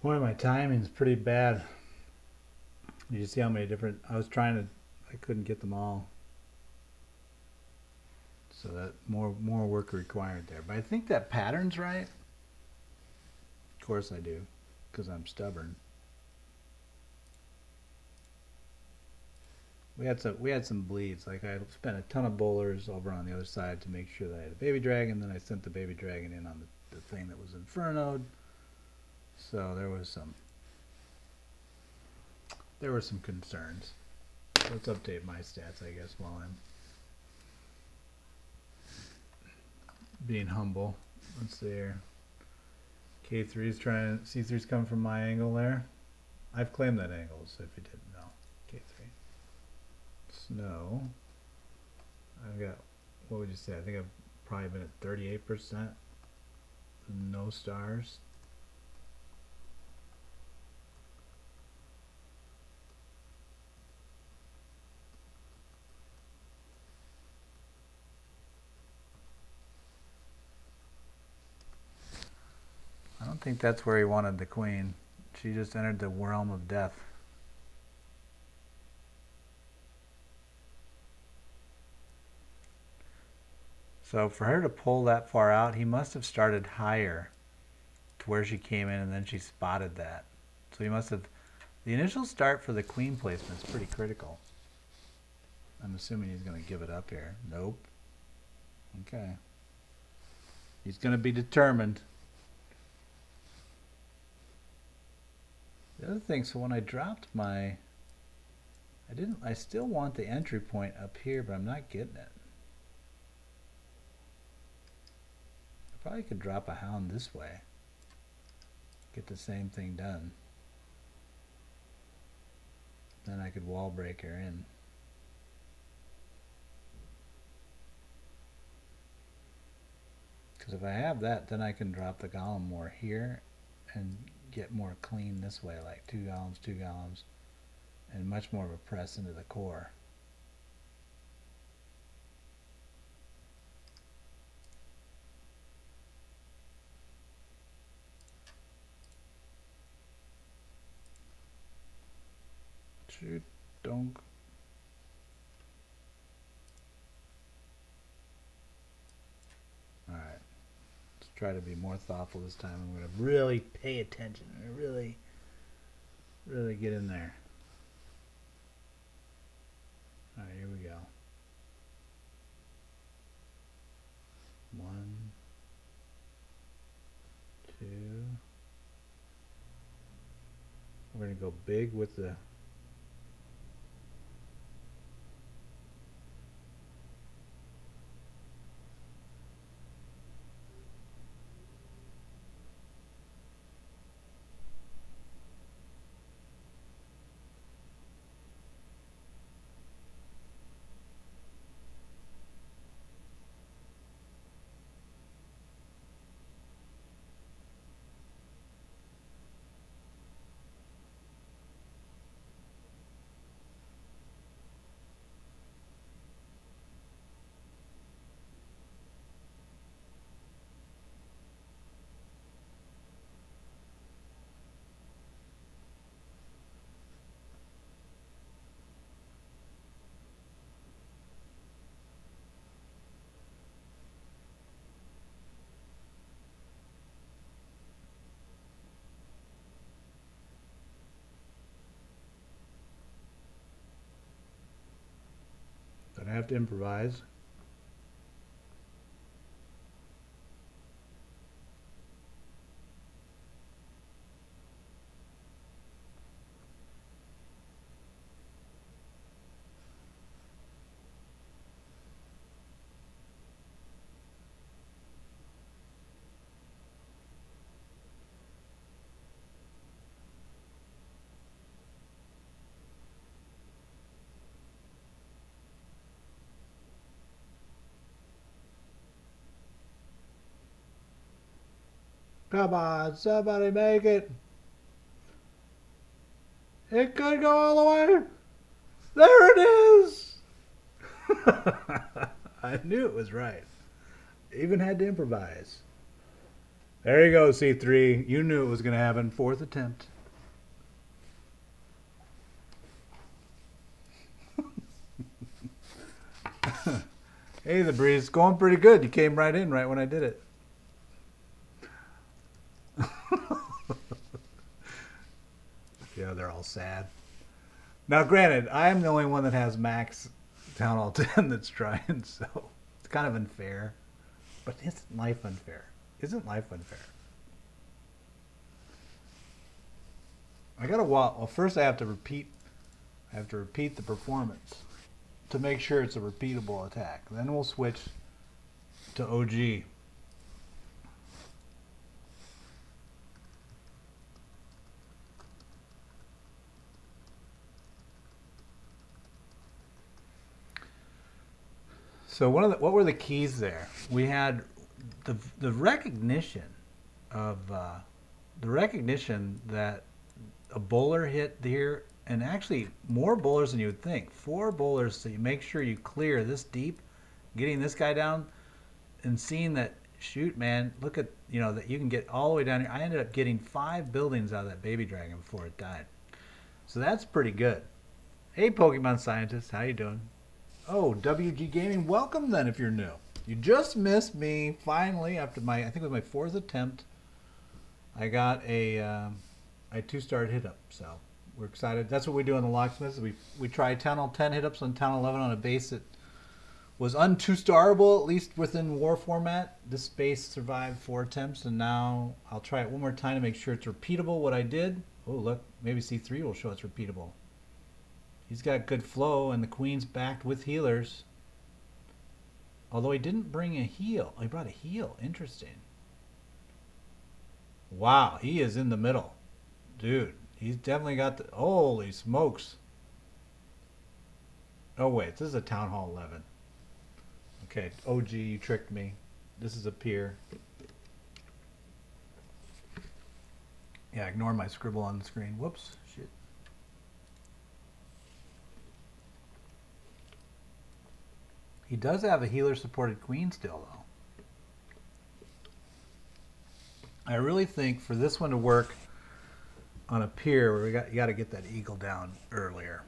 Boy, my timing's pretty bad. You see how many different, I couldn't get them all. So that more work required there. But I think that pattern's right. Of course I do, because I'm stubborn. We had some bleeds. Like I spent a ton of bowlers over on the other side to make sure that I had a baby dragon. Then I sent the baby dragon in on the thing that was infernoed. So there were some concerns. Let's update my stats, I guess, while being humble. Let's see here. K3 is trying. C3 is coming from my angle there. I've claimed that angle, so if you didn't know. K3. Snow. I've got. What would you say? I think I've probably been at 38%. No stars. I don't think that's where he wanted the queen. She just entered the realm of death. So for her to pull that far out, he must have started higher to where she came in, and then she spotted that. So he must have... The initial start for the queen placement is pretty critical. I'm assuming he's going to give it up here. Nope. Okay. He's going to be determined. The other thing, so when I dropped my... I still want the entry point up here, but I'm not getting it. I probably could drop a hound this way. Get the same thing done. Then I could wall break her in. Because if I have that, then I can drop the golem more here and get more clean this way, like 2 golems, and much more of a press into the core. Shoot, donk. Alright. Let's try to be more thoughtful this time. I'm going to really pay attention. Really get in there. Alright, here we go. 1, 2. We're going to go big with the... I have to improvise. Come on, somebody make it. It could go all the way. There it is. I knew it was right. Even had to improvise. There you go, C3. You knew it was going to happen. 4th attempt. Hey, the breeze. Going pretty good. You came right in right when I did it. Yeah, they're all sad. Now, granted, I am the only one that has max Town Hall 10 that's trying, so it's kind of unfair. But isn't life unfair? Isn't life unfair? I gotta well, first I have to repeat the performance to make sure it's a repeatable attack. Then we'll switch to OG. So what were the keys there? We had the recognition of the recognition that a bowler hit here, and actually more bowlers than you would think. 4 bowlers, so you make sure you clear this deep, getting this guy down, and seeing that, shoot, man, look at, you know, that you can get all the way down here. I ended up getting 5 buildings out of that baby dragon before it died. So that's pretty good. Hey, Pokemon scientist, how you doing? Oh, WG Gaming, welcome then if you're new. You just missed me. Finally, after I think it was my 4th attempt, I got a 2-star hit up. So we're excited. That's what we do on the Locksmith. We try Town 10 hit ups on Town 11 on a base that was un-2-starable, at least within war format. This base survived 4 attempts, and now I'll try it one more time to make sure it's repeatable what I did. Oh, look, maybe C3 will show it's repeatable. He's got good flow, and the queen's backed with healers. Although he didn't bring a heal. Oh, he brought a heal. Interesting. Wow, he is in the middle. Dude, he's definitely got the... Holy smokes. Oh, wait, this is a Town Hall 11. Okay, OG, you tricked me. This is a pier. Yeah, ignore my scribble on the screen. Whoops, shit. He does have a healer-supported queen still, though. I really think for this one to work on a pier, where you got to get that eagle down earlier.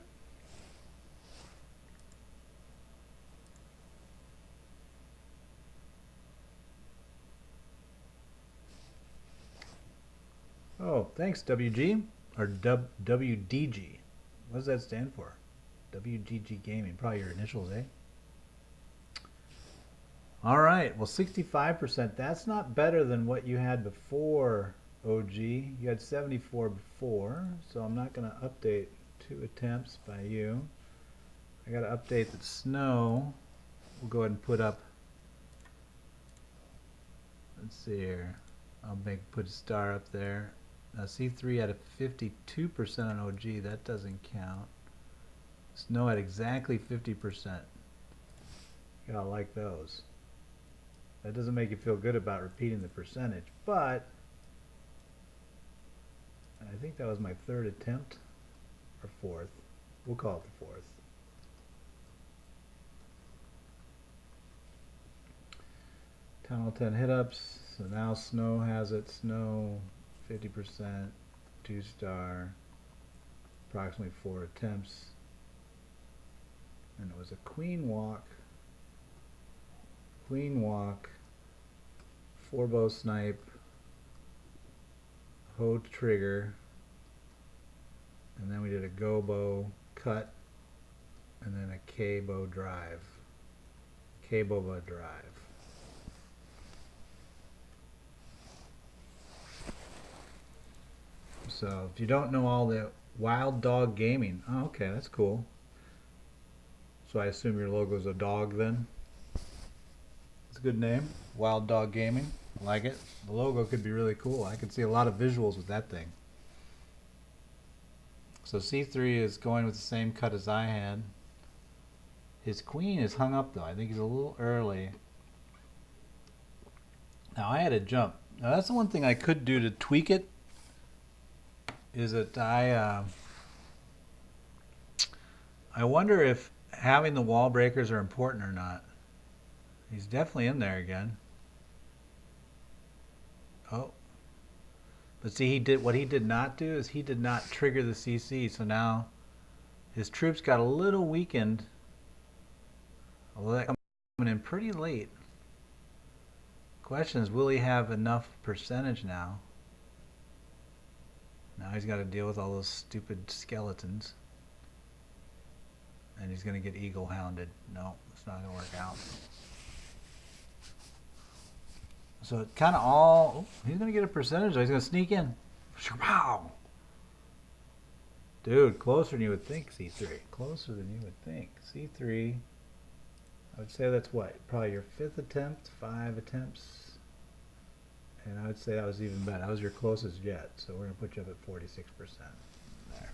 Oh, thanks, WG, or WDG. What does that stand for? WGG Gaming, probably your initials, eh? All right, well, 65%. That's not better than what you had before, OG. You had 74 before, so I'm not going to update 2 attempts by you. I got to update the snow. We'll go ahead and put up. Let's see here. I'll put a star up there. Now C3 had a 52% on OG. That doesn't count. Snow had exactly 50%. Gotta like those. That doesn't make you feel good about repeating the percentage, but I think that was my 3rd attempt, or 4th. We'll call it the 4th. Town Hall 10 hit-ups. So now Snow has it. Snow, 50%, 2-star, approximately 4 attempts. And it was a queen walk, 4-bow snipe, hoe trigger, and then we did a go bow cut, and then a K bow drive. K-bow drive. So if you don't know all the Wild Dog Gaming, oh, okay, that's cool. So I assume your logo's a dog then? It's a good name, Wild Dog Gaming. I like it. The logo could be really cool. I could see a lot of visuals with that thing. So C3 is going with the same cut as I had. His queen is hung up though. I think he's a little early. Now I had a jump. Now that's the one thing I could do to tweak it. Is that I wonder if having the wall breakers are important or not. He's definitely in there again. Oh. But see, what he did not do is he did not trigger the CC, so now his troops got a little weakened. Although that coming in pretty late. Question is, will he have enough percentage now? Now he's got to deal with all those stupid skeletons. And he's going to get eagle hounded. No, it's not going to work out. So it kind of all... Oh, he's going to get a percentage. He's going to sneak in. Wow! Dude, closer than you would think, C3. Closer than you would think. C3, I would say that's what? Probably your 5th attempt, 5 attempts. And I would say that was even better. That was your closest yet. So we're going to put you up at 46% there.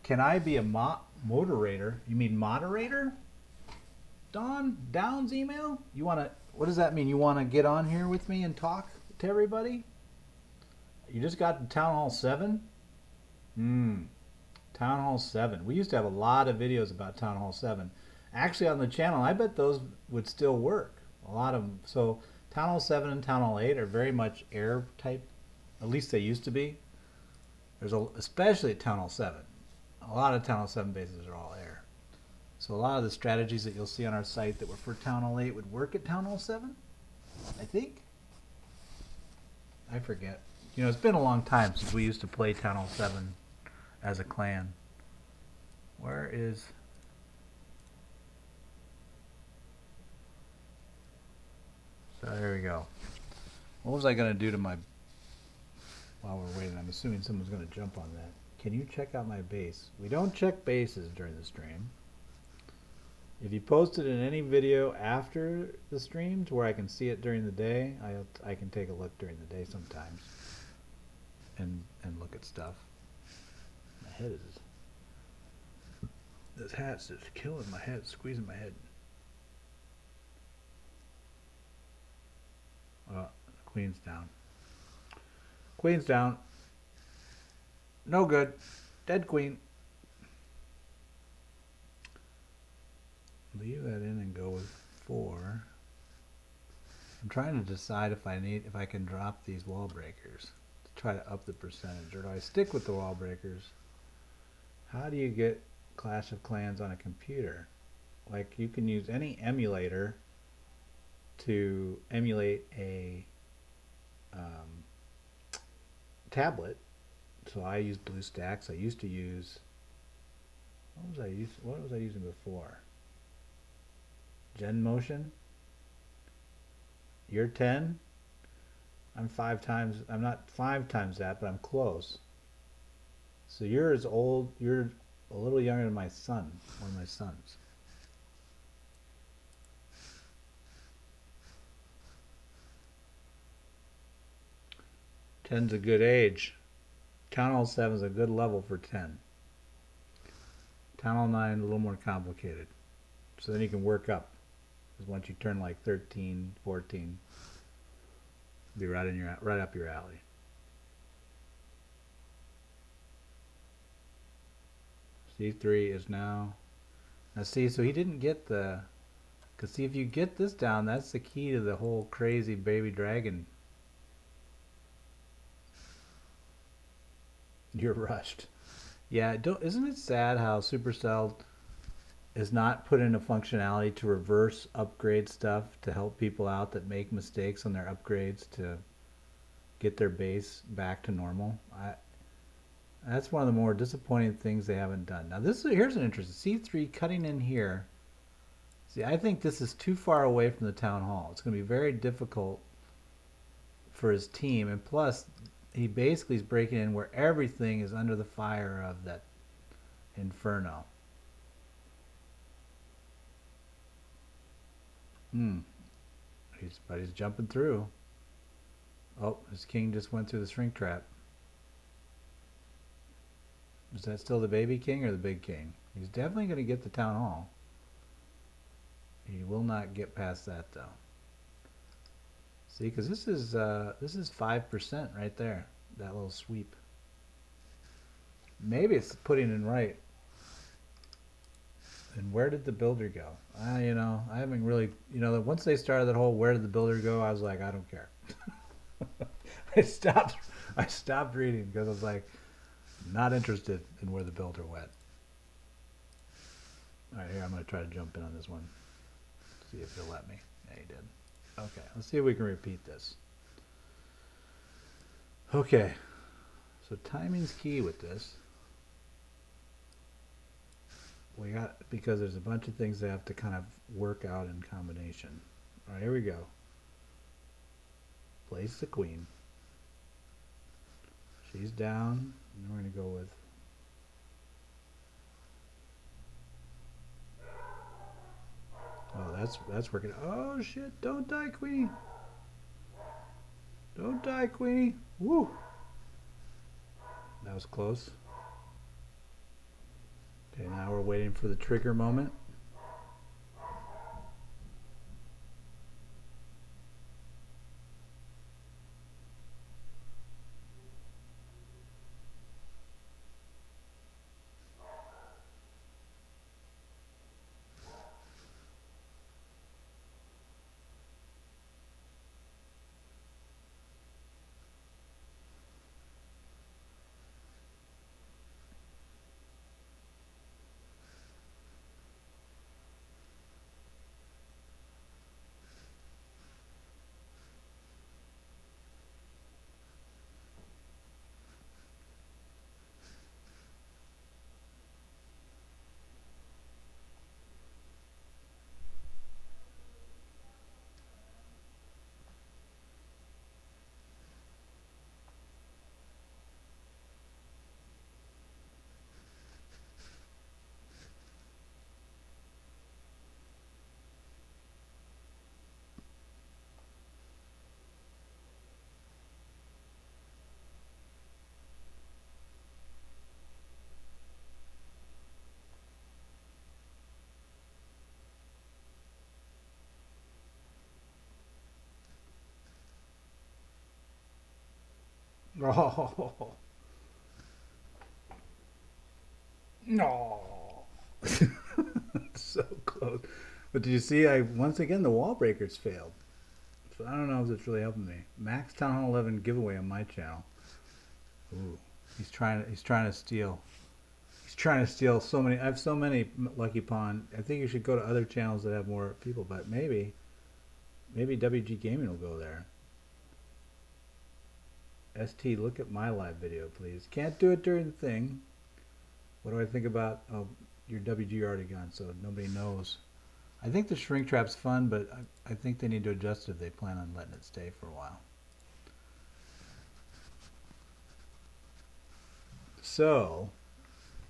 Can I be a moderator? You mean moderator? Don Downs email? You want to? What does that mean? You want to get on here with me and talk to everybody? You just got to Town Hall 7? Town Hall 7. We used to have a lot of videos about Town Hall 7. Actually, on the channel, I bet those would still work. A lot of them. So Town Hall 7 and Town Hall 8 are very much air type. At least they used to be. Especially at Town Hall 7. A lot of Town Hall 7 bases are all air. So a lot of the strategies that you'll see on our site that were for Town Hall 8 would work at Town Hall 7, I think. I forget. You know, it's been a long time since we used to play Town Hall 7 as a clan. Where is... So there we go. What was I going to do to my... While we're waiting, I'm assuming someone's going to jump on that. Can you check out my base? We don't check bases during the stream. If you post it in any video after the stream to where I can see it during the day, I can take a look during the day sometimes and look at stuff. My head is... This hat's just killing my head, squeezing my head. Oh, the queen's down. Queen's down. No good. Dead queen. Leave that in and go with 4. I'm trying to decide if I can drop these wall breakers to try to up the percentage, or do I stick with the wall breakers? How do you get Clash of Clans on a computer? Like, you can use any emulator to emulate a tablet. So I use BlueStacks. I used to use... What was I using before? GenMotion? You're 10? I'm 5 times... I'm not 5 times that, but I'm close. So you're as old... You're a little younger than my son. One of my sons. Ten's a good age. Town Hall 7 is a good level for 10. Town Hall 9 a little more complicated. So then you can work up. Because once you turn like 13, 14, be right up your alley. C3 is now see, so he didn't get the, because see, if you get this down, that's the key to the whole crazy baby dragon. You're rushed. Yeah, isn't it sad how Supercell is not put into functionality to reverse upgrade stuff to help people out that make mistakes on their upgrades to get their base back to normal? That's one of the more disappointing things they haven't done. Now here's an interesting C3 cutting in here. See, I think this is too far away from the town hall. It's going to be very difficult for his team, and plus he basically is breaking in where everything is under the fire of that inferno. But he's jumping through. Oh, his king just went through the shrink trap. Is that still the baby king or the big king? He's definitely going to get the town hall. He will not get past that though. See, because this is 5% right there. That little sweep. Maybe it's putting in right. And where did the builder go? You know, I haven't really, you know, once they started that whole where did the builder go, I was like, I don't care. I stopped reading because I was like, not interested in where the builder went. All right, here, I'm going to try to jump in on this one. See if he'll let me. Yeah, he did. Okay, let's see if we can repeat this. Okay, so timing's key with this. We got, because there's a bunch of things that have to kind of work out in combination. All right, here we go. Place the queen. She's down, and we're going to go with that's working. Oh shit, don't die, Queenie. Don't die, Queenie. Woo. That was close. Okay, now we're waiting for the trigger moment. Oh, no. So close. But did you see, once again, the wall breakers failed. So I don't know if it's really helping me. Max Town Hall 11 giveaway on my channel. Ooh, he's trying to steal. He's trying to steal so many. I have so many Lucky Pawn. I think you should go to other channels that have more people, but maybe WG Gaming will go there. ST, look at my live video, please. Can't do it during the thing. What do I think about? Oh, your WG already gone, so nobody knows. I think the shrink trap's fun, but I think they need to adjust it if they plan on letting it stay for a while. So,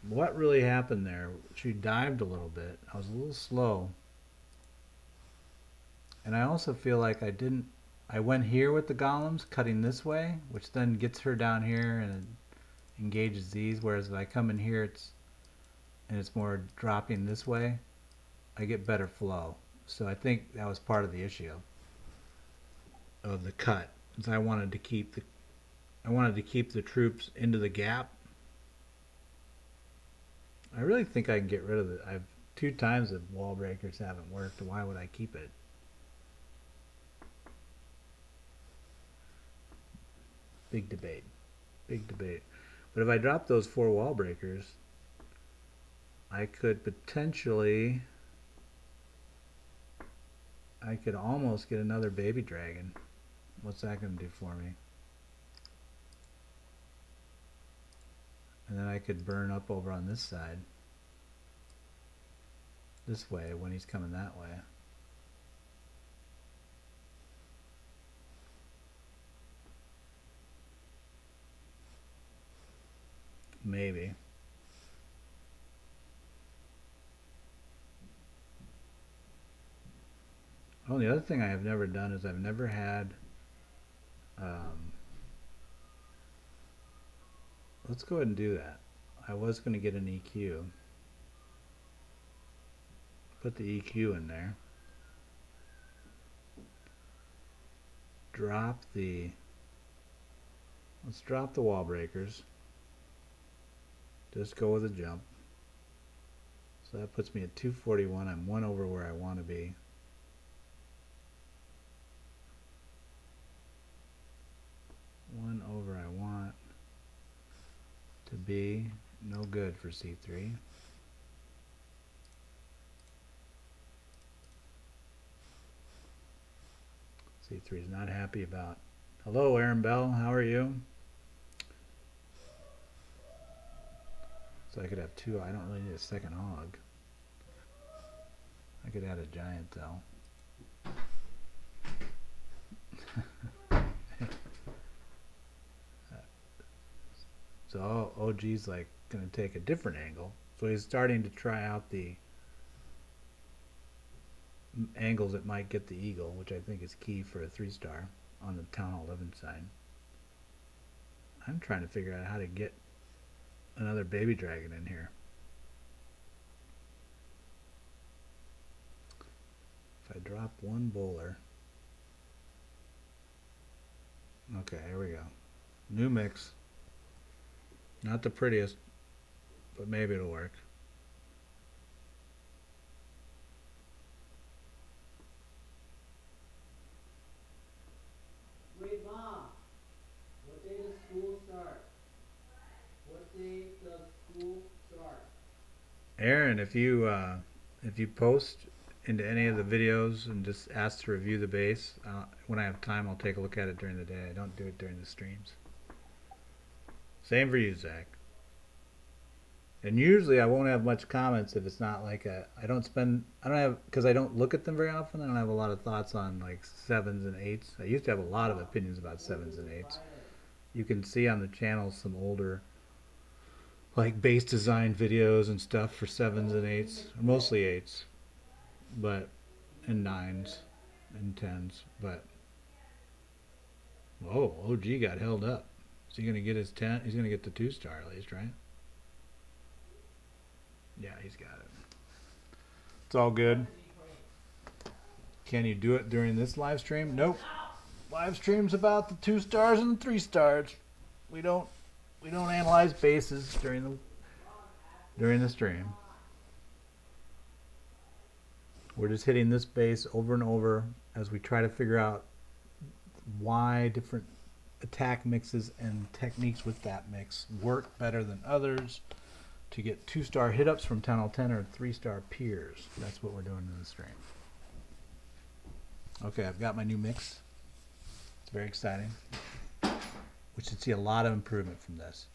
what really happened there? She dived a little bit. I was a little slow. And I also feel like I went here with the golems, cutting this way, which then gets her down here and it engages these, whereas if I come in here it's more dropping this way, I get better flow. So I think that was part of the issue of the cut. Is I wanted to keep the troops into the gap. I really think I can get rid of it. I've 2 times the wall breakers haven't worked. Why would I keep it? Big debate. Big debate. But if I drop those 4 wall breakers, I could potentially, I could almost get another baby dragon. What's that going to do for me? And then I could burn up over on this side. This way when he's coming that way. Maybe. Oh, the other thing I have never done is I've never had let's go ahead and do that. I was going to get an EQ. Put the EQ in there. Let's drop the wall breakers. Just go with a jump. So that puts me at 241. I'm 1 over where I want to be. One over I want to be. No good for C3. C3 is not happy about. Hello, Aaron Bell. How are you? So I could have 2. I don't really need a second hog. I could add a giant though. So OG's like going to take a different angle. So he's starting to try out the angles that might get the eagle, which I think is key for a 3-star on the Town Hall 11 side. I'm trying to figure out how to get another baby dragon in here. drop one bowler. Okay, here we go. New mix. Not the prettiest, but maybe it'll work. Wait, Mom. What day does school start? What day does school start? Aaron, if you post into any of the videos and just ask to review the bass, when I have time, I'll take a look at it during the day. I don't do it during the streams. Same for you, Zach. And usually I won't have much comments if it's not like because I don't look at them very often. I don't have a lot of thoughts on like 7s and 8s. I used to have a lot of opinions about 7s and 8s. You can see on the channel some older like bass design videos and stuff for 7s and 8s, mostly 8s, but and 9s and 10s. But whoa, OG got held up. Is he gonna get his 10? He's gonna get the 2-star at least, right? Yeah, he's got it. It's all good. Can you do it during this live stream? Nope. Live stream's about the 2 stars and the 3 stars. We don't analyze basses during the stream. We're just hitting this bass over and over as we try to figure out why different attack mixes and techniques with that mix work better than others to get 2-star hit-ups from 10L10 or 3-star peers. That's what we're doing in the stream. Okay, I've got my new mix. It's very exciting. We should see a lot of improvement from this.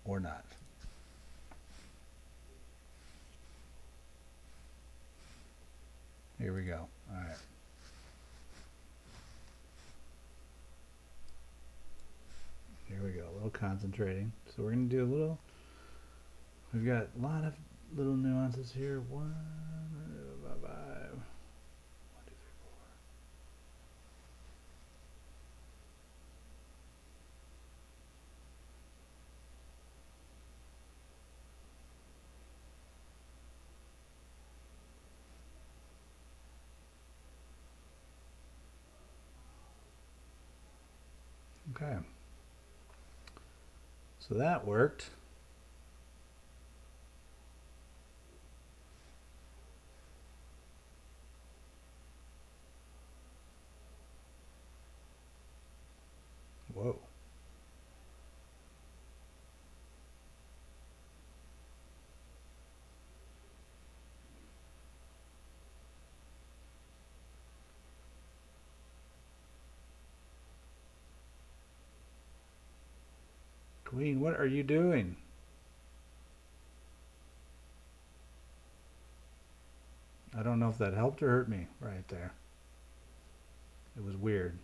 Or not. Here we go. All right. Here we go. A little concentrating. So we're going to do a little. We've got a lot of little nuances here. 1, 2, 3, 4. Okay. So that worked. Whoa. Queen, what are you doing? I don't know if that helped or hurt me right there. It was weird.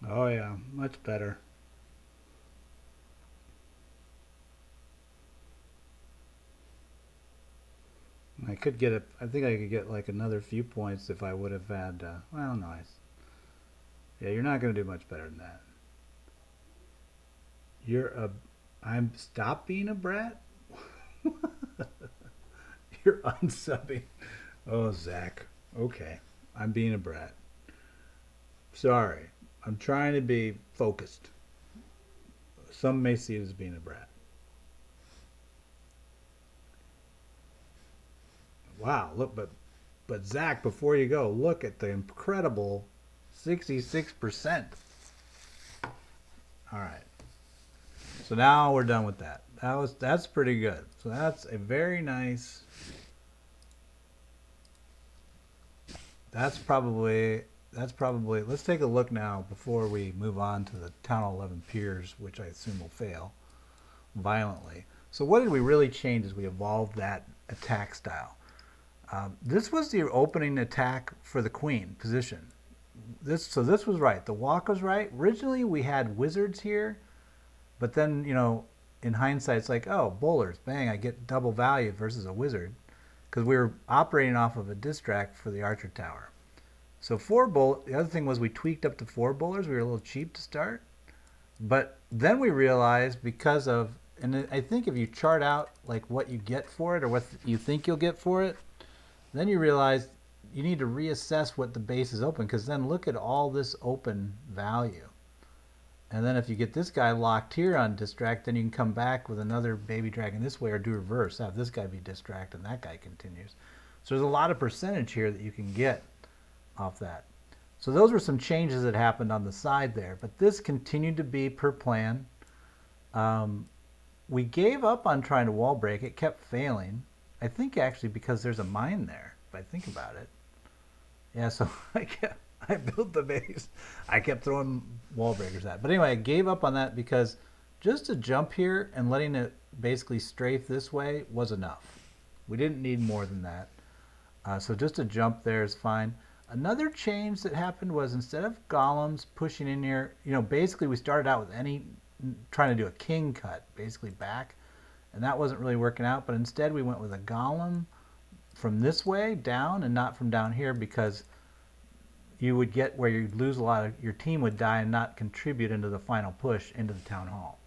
Oh yeah, much better. I could get I think I could get like another few points if I would have had, well, nice. Yeah, you're not going to do much better than that. Stop being a brat? You're unsubbing. Oh, Zach. Okay. I'm being a brat. Sorry. I'm trying to be focused. Some may see it as being a brat. Wow, look, but Zach, before you go, look at the incredible 66%. All right. So now we're done with that. That's pretty good. So that's a very nice. That's probably let's take a look now before we move on to the Town Hall 11 Piers, which I assume will fail violently. So what did we really change as we evolved that attack style? This was the opening attack for the queen position. This was right. The walk was right. Originally we had wizards here, but then in hindsight it's like, oh, bowlers, bang, I get double value versus a wizard because we were operating off of a distract for the archer tower. So the other thing was we tweaked up to 4 bowlers. We were a little cheap to start. But then we realized and I think if you chart out like what you get for it or what you think you'll get for it, then you realize you need to reassess what the base is open, because then look at all this open value. And then if you get this guy locked here on distract, then you can come back with another baby dragon this way or do reverse. Have this guy be distract and that guy continues. So there's a lot of percentage here that you can get off that. So those were some changes that happened on the side there, but this continued to be per plan. We gave up on trying to wall break. It kept failing. I think actually because there's a mine there, if I think about it. Yeah, so I built the base. I kept throwing wall breakers at it. But anyway, I gave up on that because just to jump here and letting it basically strafe this way was enough. We didn't need more than that. So just to jump there is fine. Another change that happened was instead of golems pushing in here, basically we started out with trying to do a king cut, basically back, and that wasn't really working out, but instead we went with a golem from this way down and not from down here, because you would get where you'd lose a lot of, your team would die and not contribute into the final push into the town hall.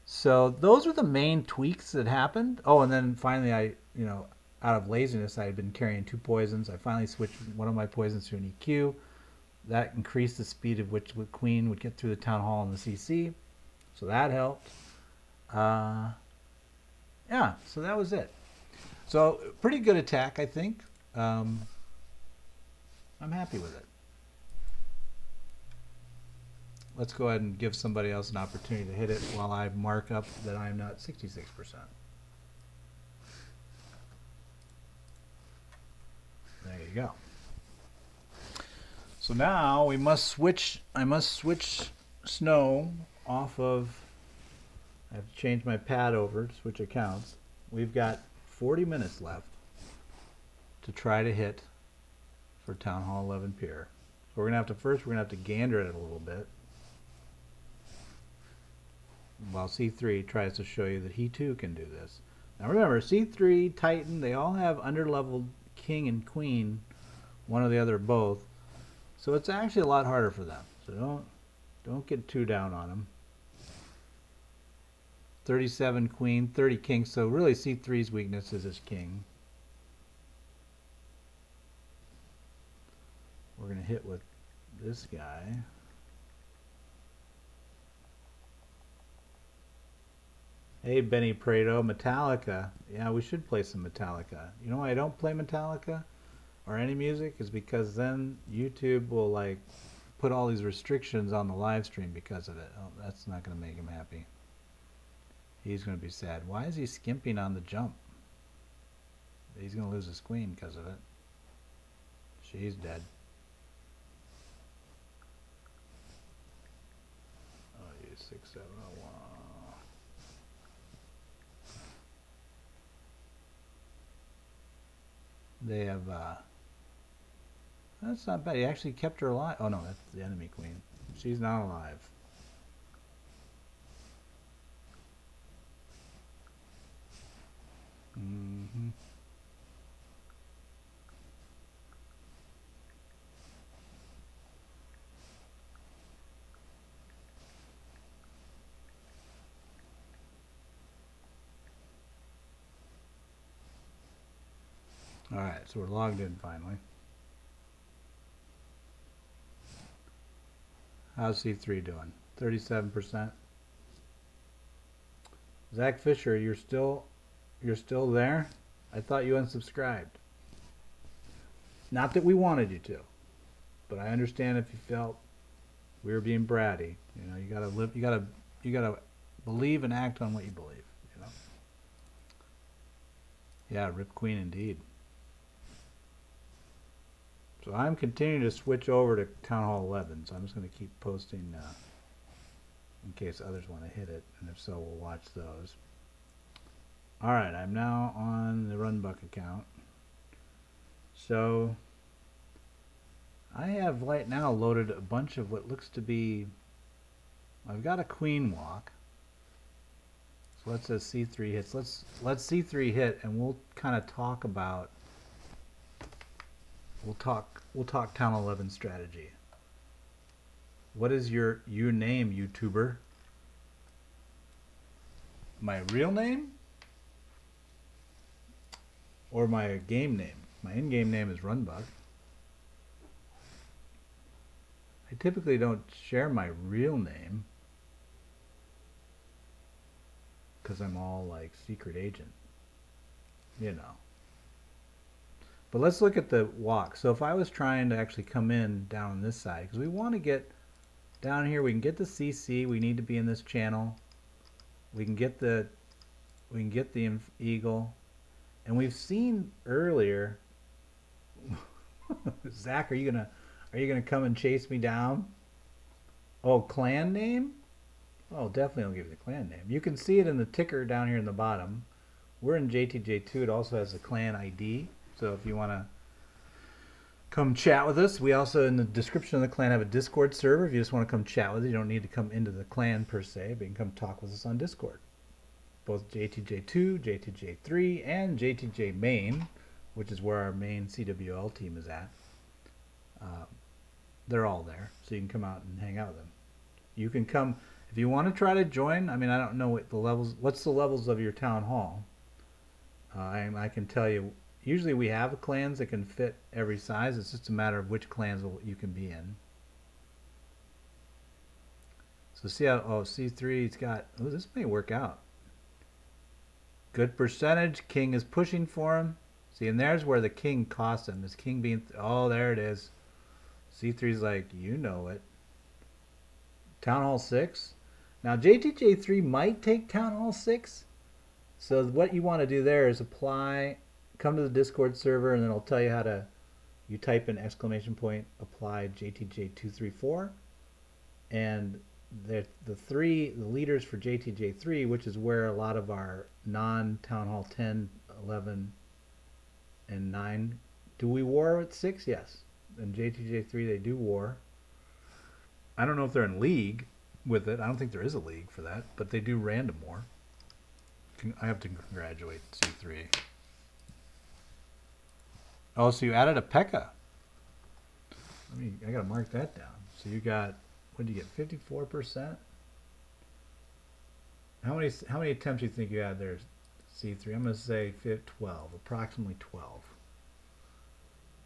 So those were the main tweaks that happened. Oh, and then finally out of laziness, I had been carrying 2 poisons. I finally switched one of my poisons to an EQ. That increased the speed at which the queen would get through the town hall and the CC. So that helped. Yeah, so that was it. So pretty good attack, I think. I'm happy with it. Let's go ahead and give somebody else an opportunity to hit it while I mark up that I'm not 66%. There you go. So now I must switch Snow off of, I have to change my pad over to switch accounts. We've got 40 minutes left to try to hit for Town Hall 11 Pier. So we're going to have to gander at it a little bit, while C3 tries to show you that he too can do this. Now remember, C3, Titan, they all have underleveled king and queen, one or the other, both. So it's actually a lot harder for them. So don't get too down on them. 37 queen, 30 king. So really C3's weakness is his king. We're going to hit with this guy. Hey, Benny Prado, Metallica. Yeah, we should play some Metallica. You know why I don't play Metallica or any music? Is because then YouTube will like put all these restrictions on the live stream because of it. Oh, that's not going to make him happy. He's going to be sad. Why is he skimping on the jump? He's going to lose his queen because of it. She's dead. Oh, you 6701. They have, that's not bad. He actually kept her alive. Oh no, that's the enemy queen. She's not alive. Mm-hmm. Alright, so we're logged in finally. How's C3 doing? 37%. Zach Fisher, you're still there? I thought you unsubscribed. Not that we wanted you to, but I understand if you felt we were being bratty. You know, you gotta Believe and act on what you believe. You know. Yeah, Rip Queen indeed. So I'm continuing to switch over to Town Hall 11. So I'm just going to keep posting in case others want to hit it, and if so, we'll watch those. All right, I'm now on the RunBuck account. So I have right now loaded a bunch of what looks to be, I've got a queen walk. So let's say C3 hits. Let's C3 hit, and we'll kind of talk about, we'll talk Town 11 strategy. What is your name, YouTuber? My real name? Or my game name? My in-game name is RunBuck. I typically don't share my real name because I'm all like secret agent, you know. But let's look at the walk. So if I was trying to actually come in down this side, because we want to get down here, we can get the CC. We need to be in this channel. We can get the eagle, and we've seen earlier. Zach, are you gonna come and chase me down? Oh, clan name? Oh, definitely I'll give you the clan name. You can see it in the ticker down here in the bottom. We're in JTJ2. It also has the clan ID. So if you want to come chat with us, we also in the description of the clan have a Discord server. If you just want to come chat with us, you don't need to come into the clan per se, but you can come talk with us on Discord. Both JTJ2, JTJ3, and JTJ main, which is where our main CWL team is at. They're all there, so you can come out and hang out with them. You can come if you want to try to join. I mean, I don't know what the levels. What's the levels of your town hall? I can tell you. Usually, we have clans that can fit every size. It's just a matter of which clans you can be in. So see how C3's got. Oh, this may work out. Good percentage. King is pushing for him. See, and there's where the king cost him. This king being. Oh, there it is. C3's like, you know it. Town Hall 6. Now JTJ3 might take Town Hall 6. So what you want to do there is apply, come to the Discord server, and then it'll tell you how to, you type in exclamation point, apply JTJ234. And the leaders for JTJ3, which is where a lot of our non-Town Hall 10, 11, and 9, do we war at 6? Yes. In JTJ3 they do war. I don't know if they're in league with it. I don't think there is a league for that, but they do random war. I have to congratulate C3. Oh, so you added a P.E.K.K.A. I gotta mark that down. So you got, what did you get? 54%. How many attempts do you think you had there, C3? I'm gonna say 12, approximately 12.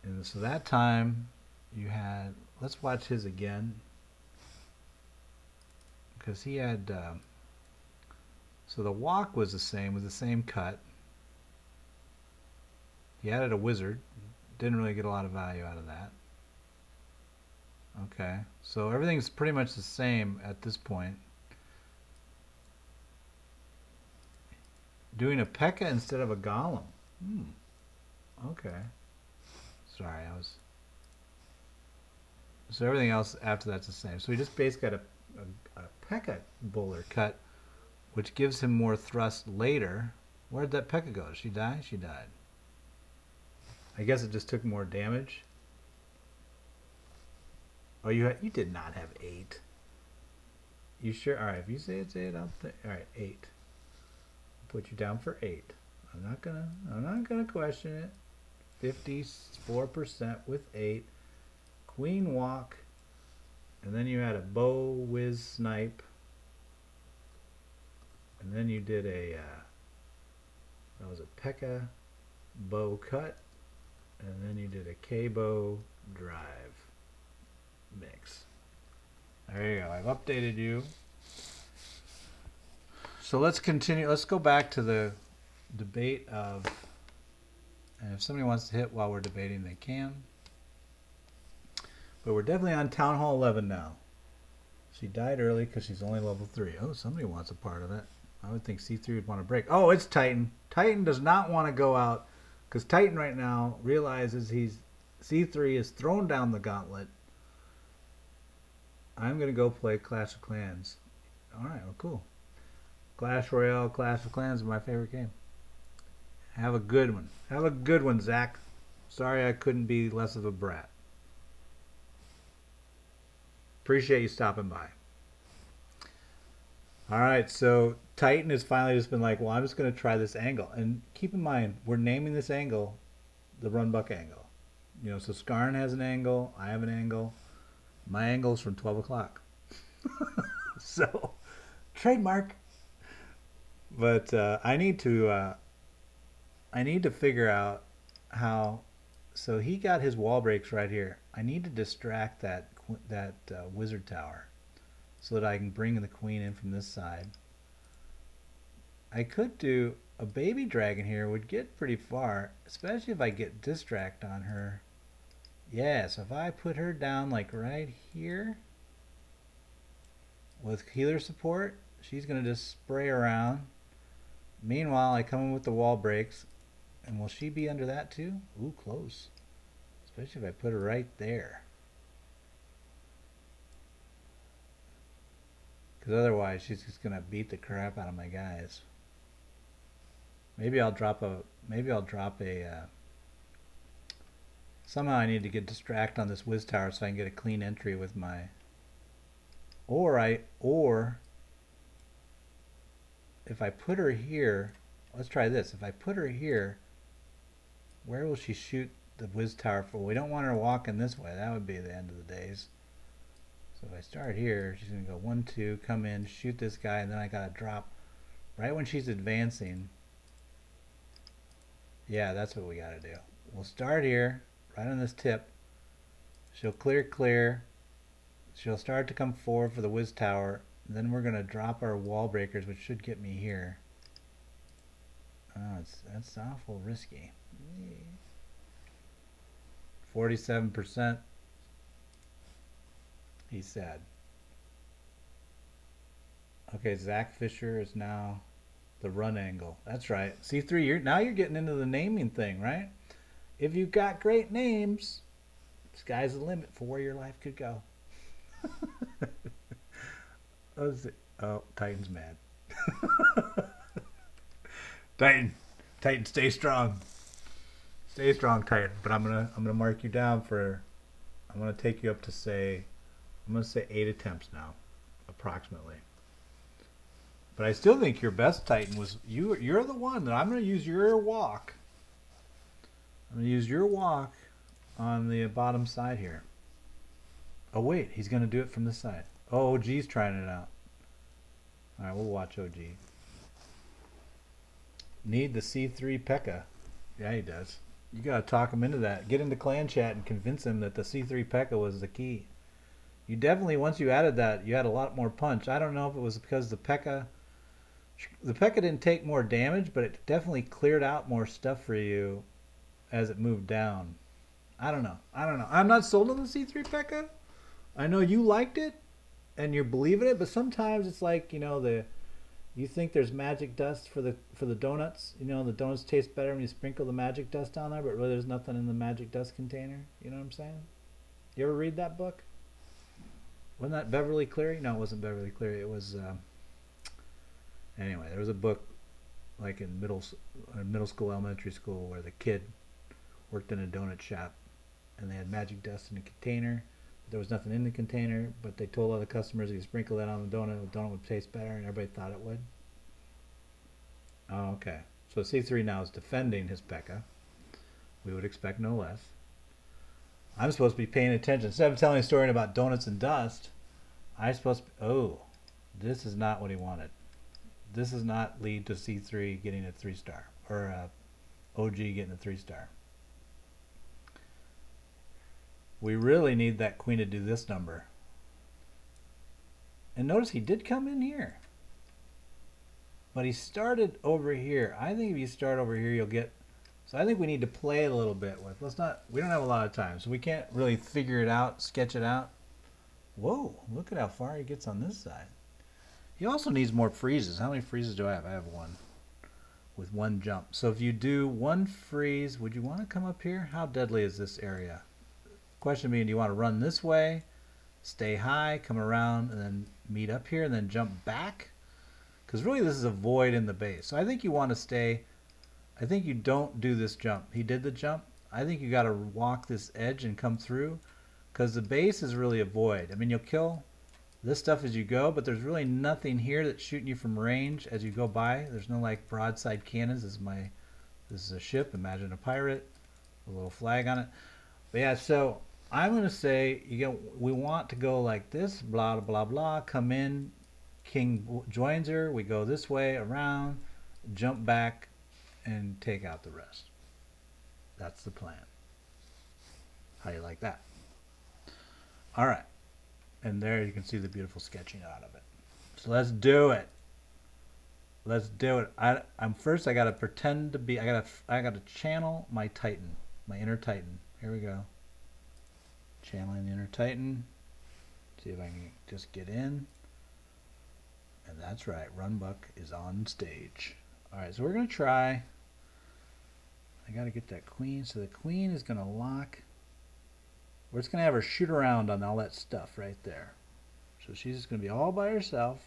And so that time you had, let's watch his again, because he had, so the walk was the same cut. He added a wizard, didn't really get a lot of value out of that. Okay, so everything's pretty much the same at this point. Doing a P.E.K.K.A. instead of a golem. Okay. Sorry, so everything else after that's the same. So he just basically got a P.E.K.K.A. bowler cut, which gives him more thrust later. Where did that P.E.K.K.A. go? Did she die? She died. I guess it just took more damage. Oh, you did not have 8. You sure? All right, if you say it's 8, I'll say, all right, 8. I'll put you down for 8. I'm not gonna question it. 54% with 8. Queen walk, and then you had a bow whiz snipe, and then you did a that was a P.E.K.K.A. bow cut, and then you did a K-bow drive mix. There you go. I've updated you. So let's continue. Let's go back to the debate of, and if somebody wants to hit while we're debating, they can. But we're definitely on Town Hall 11 now. She died early because she's only level 3. Oh, somebody wants a part of it. I would think C3 would want to break. Oh, it's Titan. Titan does not want to go out because Titan right now realizes C3 is thrown down the gauntlet. I'm going to go play Clash of Clans. Alright, well, cool. Clash Royale, Clash of Clans is my favorite game. Have a good one. Have a good one, Zach. Sorry I couldn't be less of a brat. Appreciate you stopping by. Alright, so Titan has finally just been like, well, I'm just going to try this angle. And keep in mind, we're naming this angle the RunBuck angle. You know, so Skarn has an angle, I have an angle. My angle's from 12 o'clock. So, trademark. But I need to figure out how. So he got his wall breaks right here. I need to distract that wizard tower so that I can bring the queen in from this side. I could do a baby dragon here, would get pretty far, especially if I get distract on her. Yeah, so if I put her down like right here with healer support, she's going to just spray around. Meanwhile, I come in with the wall breaks. And will she be under that too? Ooh, close. Especially if I put her right there. Because otherwise, she's just going to beat the crap out of my guys. Maybe I'll drop a... somehow I need to get distract on this Wiz Tower so I can get a clean entry with my... Or if I put her here... Let's try this. If I put her here... Where will she shoot the Wiz Tower for? We don't want her walking this way. That would be the end of the days. So if I start here, she's going to go 1, 2, come in, shoot this guy, and then I got to drop right when she's advancing. Yeah, that's what we got to do. We'll start here, right on this tip. She'll clear. She'll start to come forward for the Wiz Tower. Then we're going to drop our wall breakers, which should get me here. Oh, that's awful risky. 47%. He said. Okay, Zach Fisher is now the run angle. That's right. C3, now you're getting into the naming thing, right? If you've got great names, sky's the limit for where your life could go. Oh, Titan's mad. Titan, stay strong. Stay strong, Titan. But I'm gonna mark you down for. I'm gonna take you up to say. I'm gonna say 8 attempts now, approximately. But I still think your best Titan was you. You're the one that I'm gonna use your walk. I'm gonna use your walk on the bottom side here. Oh wait, he's gonna do it from this side. Oh, OG's trying it out. All right, we'll watch OG. Need the C3 P.E.K.K.A. Yeah, he does. You gotta talk him into that. Get into clan chat and convince him that the C3 P.E.K.K.A. was the key. You definitely, once you added that, you had a lot more punch. I don't know if it was because the P.E.K.K.A. didn't take more damage, but it definitely cleared out more stuff for you as it moved down. I don't know. I'm not sold on the C3 P.E.K.K.A. I know you liked it and you're believing it, but sometimes it's like, you know, you think there's magic dust for the donuts. You know, the donuts taste better when you sprinkle the magic dust on there, but really there's nothing in the magic dust container. You know what I'm saying? You ever read that book? Wasn't that Beverly Cleary? No, it wasn't Beverly Cleary. It was anyway, there was a book like in middle school, elementary school, where the kid worked in a donut shop and they had magic dust in a container. There was nothing in the container, but they told all the customers if you sprinkle that on the donut would taste better, and everybody thought it would. Oh, okay. So C3 now is defending his P.E.K.K.A. We would expect no less. I'm supposed to be paying attention. Instead of telling a story about donuts and dust, I'm supposed to... Oh, this is not what he wanted. This does not lead to C3 getting a 3-star, or OG getting a 3-star. We really need that queen to do this number. And notice he did come in here. But he started over here. I think if you start over here, you'll get... So I think we need to play it a little bit with... We don't have a lot of time, so we can't really figure it out, sketch it out. Whoa, look at how far he gets on this side. He also needs more freezes. How many freezes do I have? I have one with one jump. So if you do one freeze, would you want to come up here? How deadly is this area? Question being, do you want to run this way, stay high, come around, and then meet up here, and then jump back? Because really this is a void in the base. So I think you want to stay, I think you don't do this jump. He did the jump. I think you got to walk this edge and come through, because the base is really a void. I mean, you'll kill this stuff as you go, but there's really nothing here that's shooting you from range as you go by. There's no like broadside cannons. This is a ship. Imagine a pirate, a little flag on it. But yeah, so I'm gonna say we want to go like this, blah blah blah. Come in, king joins her. We go this way around, jump back, and take out the rest. That's the plan. How do you like that? All right. And there you can see the beautiful sketching out of it. So let's do it. Let's do it. I'm first. I gotta pretend to be. I gotta channel my Titan, my inner Titan. Here we go. Channeling the inner Titan. See if I can just get in. And that's right. RunBuck is on stage. All right. So we're gonna try. I gotta get that queen. So the queen is gonna lock. We're just going to have her shoot around on all that stuff right there. So she's just going to be all by herself.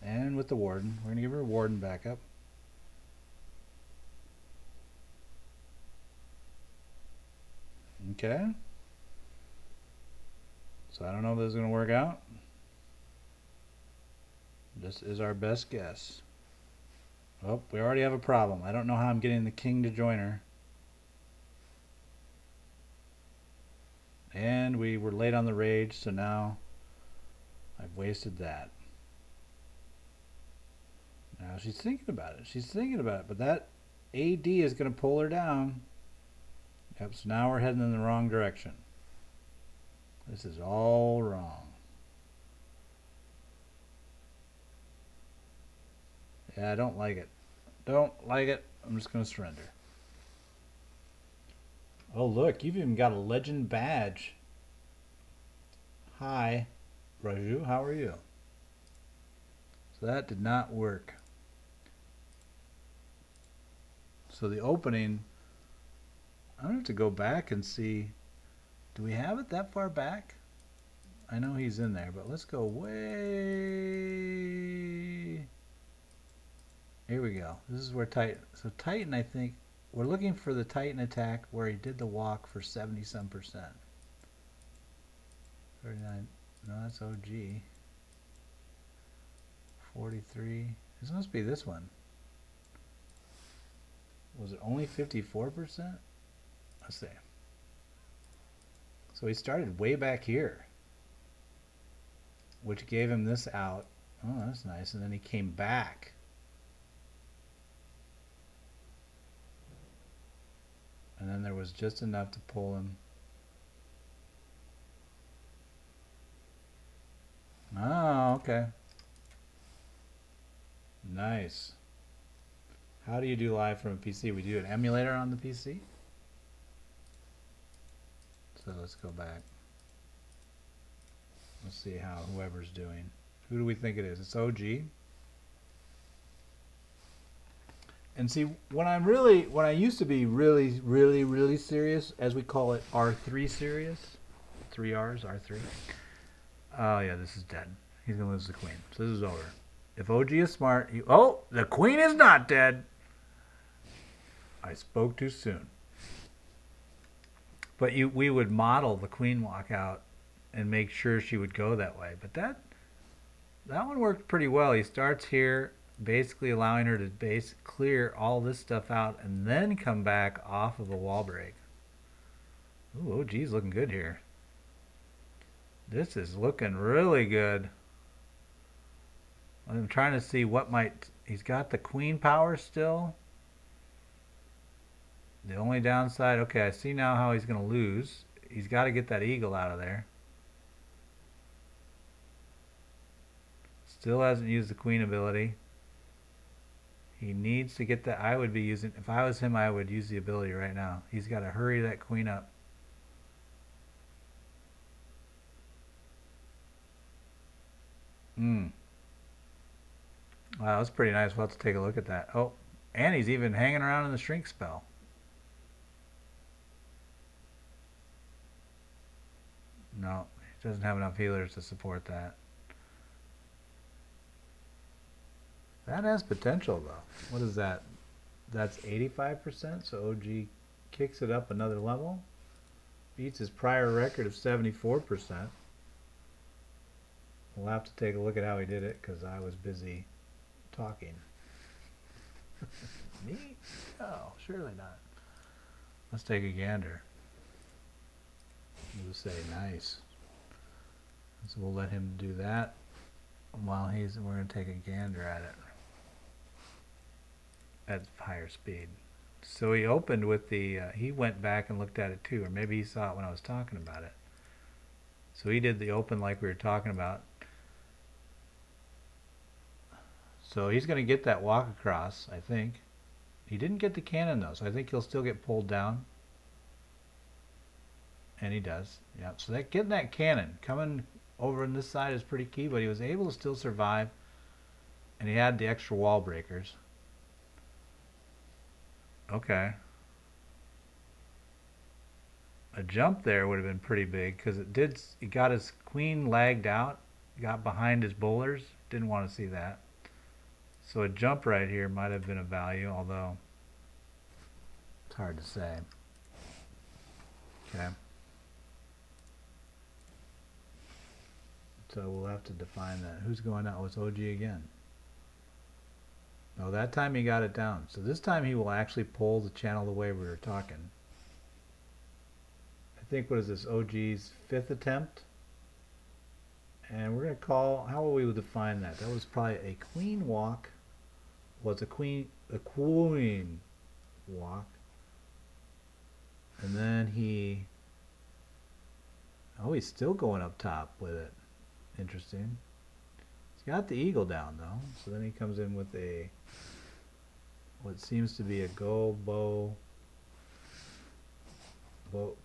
And with the warden. We're going to give her a warden backup. Okay. So I don't know if this is going to work out. This is our best guess. Oh, we already have a problem. I don't know how I'm getting the king to join her. And we were late on the rage, so now I've wasted that. Now she's thinking about it. She's thinking about it, but that AD is going to pull her down. Yep, so now we're heading in the wrong direction. This is all wrong. Yeah, I don't like it. Don't like it. I'm just going to surrender. Oh, look, you've even got a legend badge. Hi, Raju, how are you? So that did not work. So the opening, I'm going to have to go back and see, do we have it that far back? I know he's in there, but let's go way. Here we go. This is where Titan, so Titan, I think, we're looking for the Titan attack where he did the walk for 70-some%. 39. No, that's OG. 43. This must be this one. Was it only 54%? Let's see. So he started way back here, which gave him this out. Oh, that's nice. And then he came back. And then there was just enough to pull him. Oh, okay. Nice. How do you do live from a PC? We do an emulator on the PC. So let's go back. Let's see how whoever's doing. Who do we think it is? It's OG. And see, when I used to be really serious, as we call it, R3 serious, 3 R's, R3. Oh yeah, this is dead. He's gonna lose the queen. So this is over. If OG is smart, oh, the queen is not dead. I spoke too soon. But we would model the queen walkout and make sure she would go that way. But that one worked pretty well. He starts here, basically allowing her to clear all this stuff out and then come back off of a wall break. Ooh, OG's looking good here. This is looking really good. I'm trying to see what he's got the queen power still. The only downside, okay, I see now how he's going to lose. He's got to get that eagle out of there. Still hasn't used the queen ability. He needs to get that. I would be using, if I was him, I would use the ability right now. He's got to hurry that queen up. Wow, that's pretty nice. We'll have to take a look at that. Oh, and he's even hanging around in the shrink spell. No, he doesn't have enough healers to support that. That has potential, though. What is that? That's 85%, so OG kicks it up another level. Beats his prior record of 74%. We'll have to take a look at how he did it, because I was busy talking. Me? Oh, surely not. Let's take a gander. We'll say nice. So we'll let him do that while we're going to take a gander at it at higher speed. So he opened with the, he went back and looked at it too, or maybe he saw it when I was talking about it. So he did the open like we were talking about. So he's going to get that walk across, I think. He didn't get the cannon though, so I think he'll still get pulled down. And he does. Yep. So that getting that cannon coming over on this side is pretty key, but he was able to still survive. And he had the extra wall breakers. Okay. A jump there would have been pretty big because it got his queen lagged out, got behind his bowlers. Didn't want to see that. So a jump right here might have been of value, although it's hard to say. Okay. So we'll have to define that. Who's going out? Oh, it's OG again. No, that time he got it down. So this time he will actually pull the channel the way we were talking. I think, what is this, OG's 5th attempt? And we're going to call, how will we define that? That was probably a queen walk. Well, it's a queen walk. And then he's still going up top with it. Interesting. He's got the eagle down though. So then he comes in with what seems to be a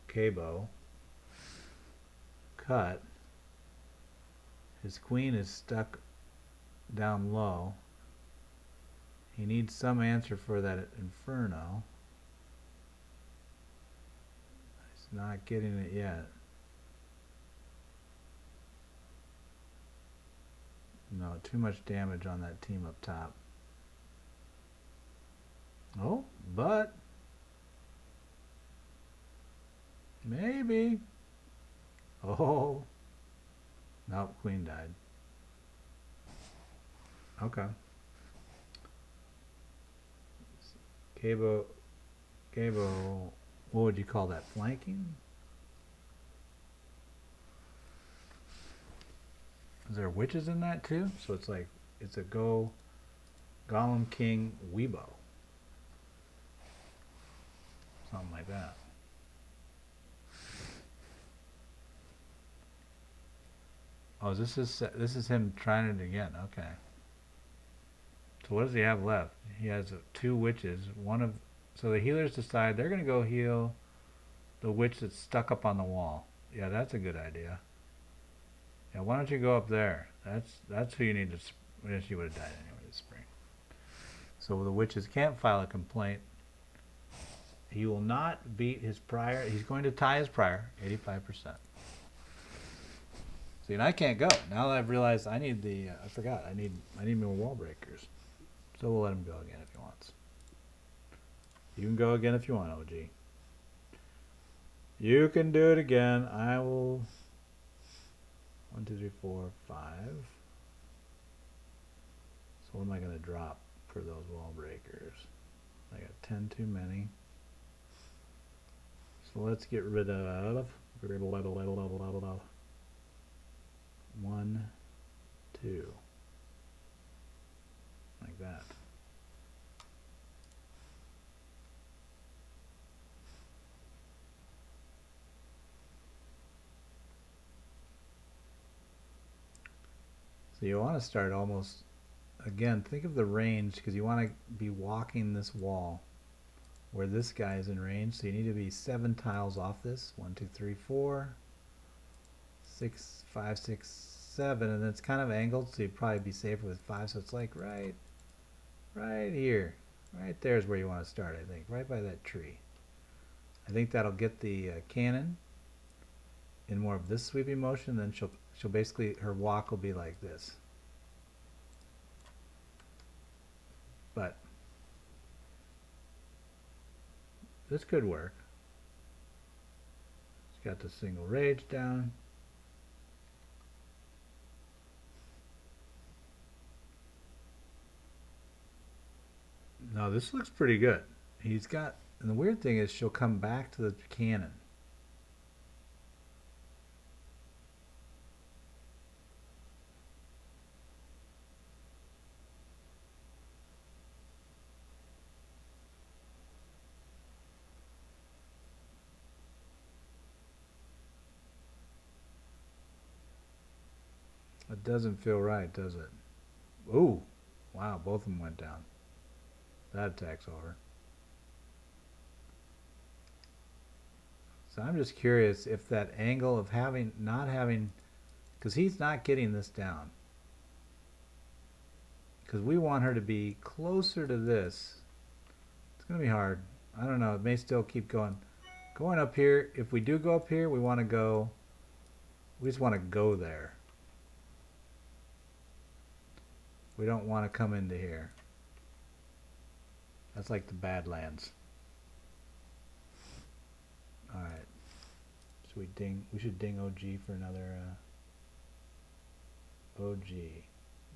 K-bow cut. His queen is stuck down low. He needs some answer for that inferno. He's not getting it yet. No, too much damage on that team up top. Oh, but maybe. Oh, nope, queen died. Okay. Cabo, what would you call that? Flanking? Is there witches in that too? So it's like, it's a Golem King Weibo. Something like that. Oh, this is him trying it again. Okay. So what does he have left? He has 2 witches. So the healers decide they're going to go heal the witch that's stuck up on the wall. Yeah, that's a good idea. Yeah, why don't you go up there? That's who you need to. Well, she would have died anyway this spring. So the witches can't file a complaint. He will not beat his prior. He's going to tie his prior, 85%. See, and I can't go. Now that I've realized I need I forgot. I need more wall breakers. So we'll let him go again if he wants. You can go again if you want, OG. You can do it again. I will. 1, 2, 3, 4, 5. So what am I going to drop for those wall breakers? I got 10 too many. So let's get rid of 1, 2. Like that. So you want to start almost, again, think of the range, because you want to be walking this wall where this guy is in range. So you need to be 7 tiles off this. 1, 2, 3, 4, 6, 5, 6, 7, and it's kind of angled, so you'd probably be safer with 5. So it's like right here. Right there is where you want to start, I think. Right by that tree. I think that'll get the cannon in more of this sweeping motion. Then she'll basically, her walk will be like this. But this could work. It's got the single rage down. No, this looks pretty good. He's got, and the weird thing is she'll come back to the cannon. It doesn't feel right, does it? Ooh, wow, both of them went down. That attack's over. So I'm just curious if that angle of not having, because he's not getting this down. Because we want her to be closer to this. It's going to be hard. I don't know. It may still keep going. Going up here, if we do go up here, we just want to go there. We don't want to come into here. That's like the Badlands. Alright. We should ding OG for another OG.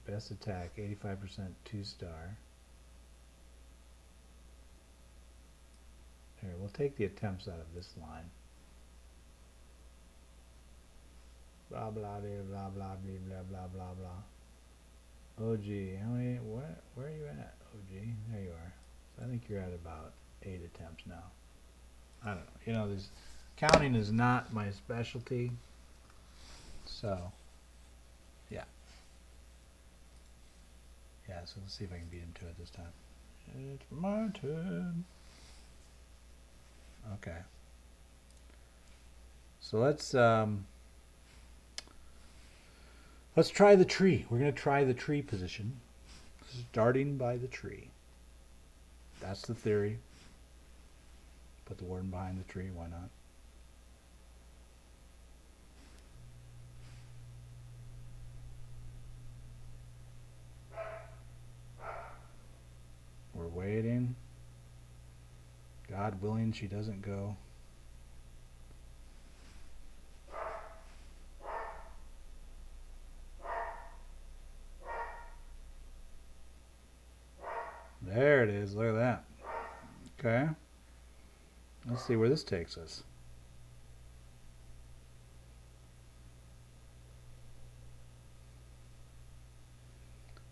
Best attack, 85% 2-star. Here, we'll take the attempts out of this line. Blah blah blah blah blah blah blah blah blah. OG, how many? Where are you at? OG, there you are. So I think you're at about 8 attempts now. I don't know. You know, this counting is not my specialty. So, yeah. Yeah, so let's see if I can beat him to it this time. It's my turn. Okay. So let's try the tree. We're going to try the tree position. Starting by the tree. That's the theory. Put the warden behind the tree, why not? We're waiting. God willing, she doesn't go. There it is, look at that. Okay. Let's see where this takes us.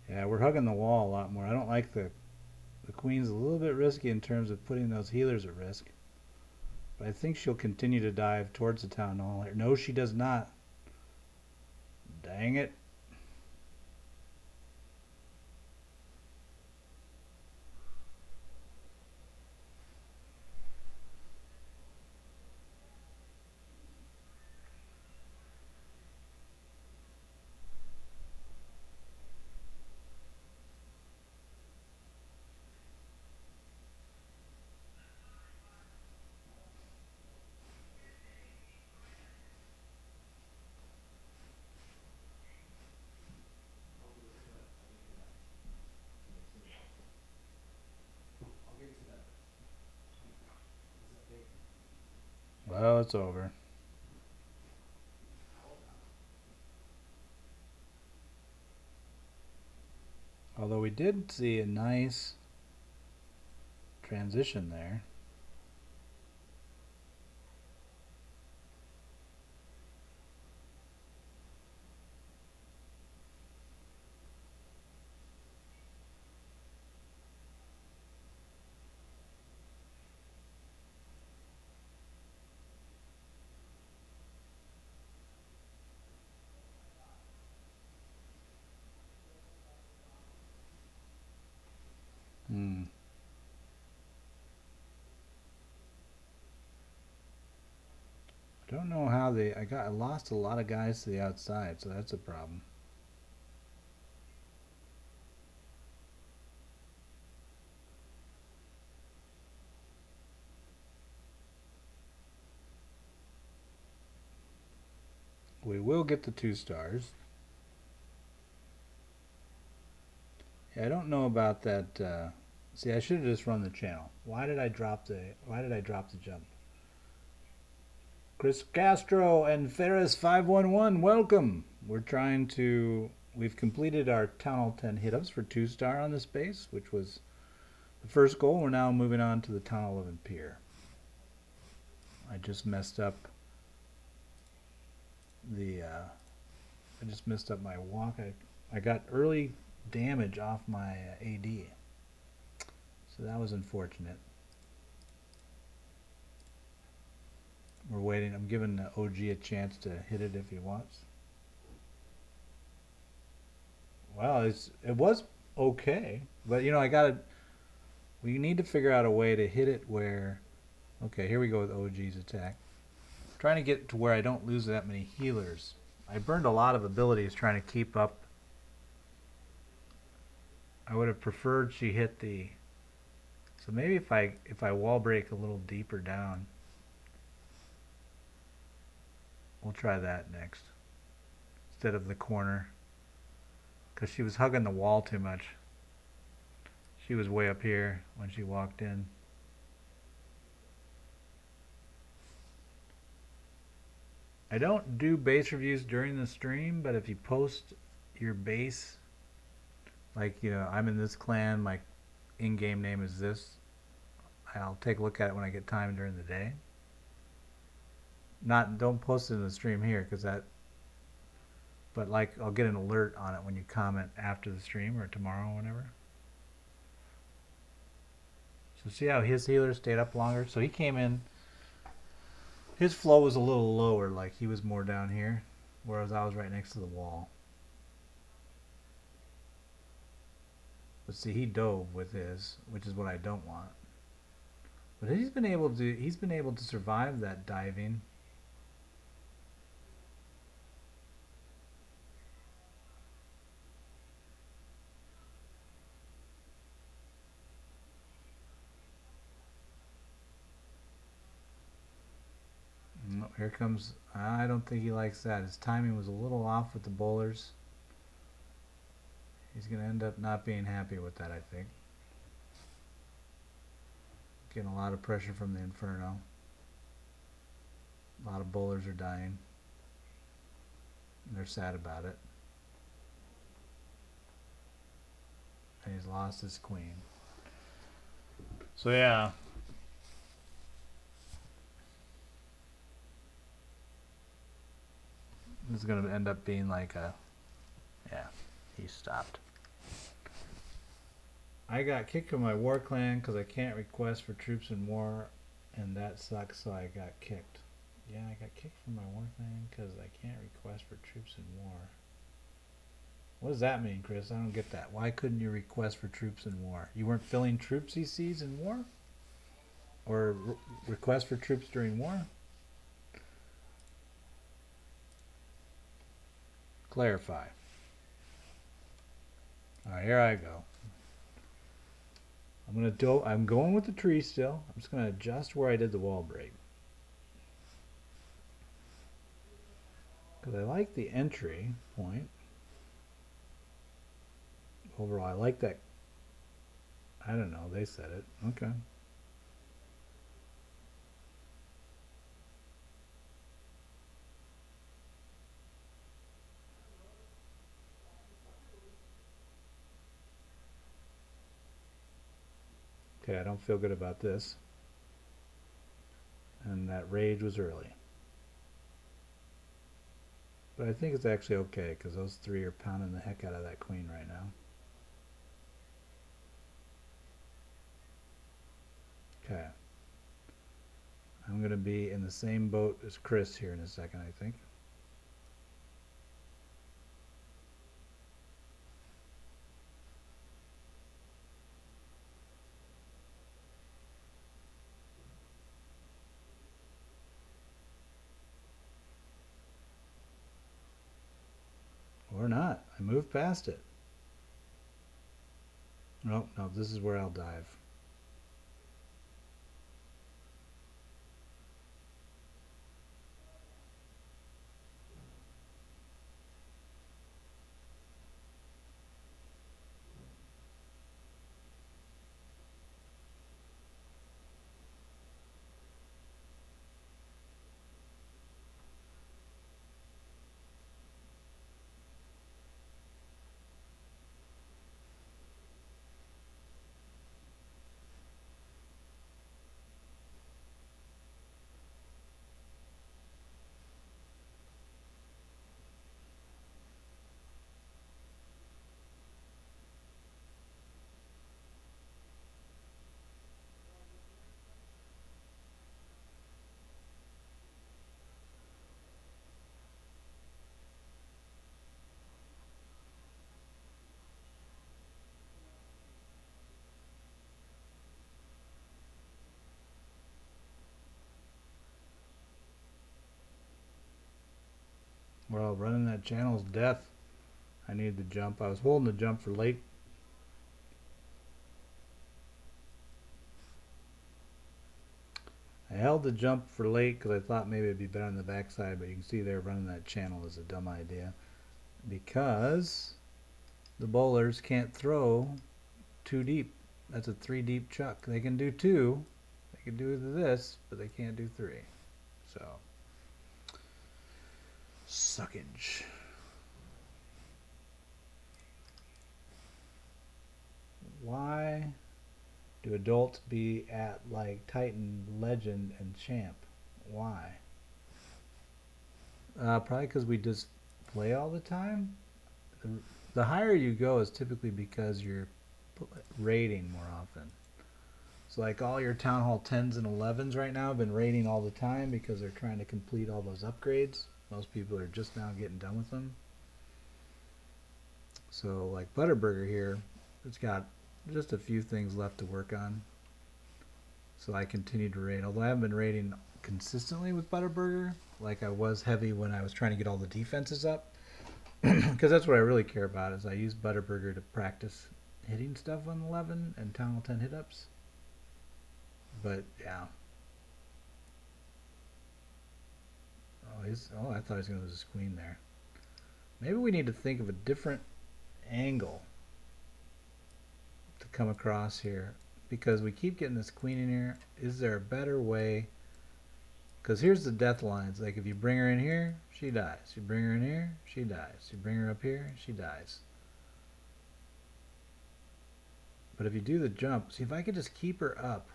Yeah, we're hugging the wall a lot more. I don't like the queen's a little bit risky in terms of putting those healers at risk. But I think she'll continue to dive towards the town hall here. No, she does not. Dang it. Well, it's over. Although we did see a nice transition there. Don't know how I lost a lot of guys to the outside, so that's a problem. We will get the 2 stars. Yeah, I don't know about that. See, I should have just run the channel. Why did I drop the jump? Chris Castro and Ferris511, welcome. We've completed our Town Hall 10 hit-ups for 2-star on this base, which was the first goal. We're now moving on to the Town Hall 11 pier. I just messed up my walk. I got early damage off my AD, so that was unfortunate. We're waiting. I'm giving OG a chance to hit it if he wants. Well, it was okay, but you know, we need to figure out a way to hit it where, okay, here we go with OG's attack. I'm trying to get to where I don't lose that many healers. I burned a lot of abilities trying to keep up. I would have preferred she hit the, so maybe if I wall break a little deeper down, we'll try that next instead of the corner, because she was hugging the wall too much. She was way up here when she walked in. I don't do base reviews during the stream, but if you post your base, like, you know, I'm in this clan, my in-game name is this, I'll take a look at it when I get time during the day. Don't post it in the stream here, but like, I'll get an alert on it when you comment after the stream or tomorrow or whenever. So see how his healer stayed up longer? So he came in, his flow was a little lower, like he was more down here, whereas I was right next to the wall. But see, he dove with his, which is what I don't want. But he's been able to survive that diving. No, here comes, I don't think he likes that. His timing was a little off with the bowlers. He's going to end up not being happy with that, I think. Getting a lot of pressure from the Inferno. A lot of bowlers are dying. And they're sad about it. And he's lost his queen. So yeah. This is going to end up being like a, yeah, he stopped. I got kicked from my war clan because I can't request for troops in war, and that sucks, so I got kicked. Yeah, I got kicked from my war clan because I can't request for troops in war. What does that mean, Chris? I don't get that. Why couldn't you request for troops in war? You weren't filling troop CCs in war? Or request for troops during war? Clarify. Alright, here I go. I'm going with the tree still. I'm just gonna adjust where I did the wall break. Because I like the entry point. Overall, I like that. I don't know, they said it. Okay. Okay, I don't feel good about this. And that rage was early. But I think it's actually okay, because those three are pounding the heck out of that queen right now. Okay. I'm going to be in the same boat as Chris here in a second, I think. past it. No, no, this is where I'll dive. Well, running that channel's death. I needed to jump. I was holding the jump for late. I held the jump for late because I thought maybe it'd be better on the backside, but you can see there running that channel is a dumb idea because the bowlers can't throw too deep. That's a 3 deep chuck. They can do 2. They can do this, but they can't do 3. So, suckage. Why do adults be at like Titan, Legend, and Champ? Why? Probably because we just play all the time. The higher you go is typically because you're raiding more often. So like all your Town Hall 10s and 11s right now have been raiding all the time because they're trying to complete all those upgrades. Most people are just now getting done with them. So like Butterburger here, it's got just a few things left to work on. So I continue to raid, although I haven't been raiding consistently with Butterburger like I was heavy when I was trying to get all the defenses up. Because that's what I really care about is I use Butterburger to practice hitting stuff on 11 and Town Hall 10 hit-ups. But yeah. Oh, I thought he was going to lose his queen there. Maybe we need to think of a different angle to come across here because we keep getting this queen in here. Is there a better way? Because here's the death lines. Like if you bring her in here, she dies. You bring her in here, she dies. You bring her up here, she dies. But if you do the jump, see if I could just keep her up.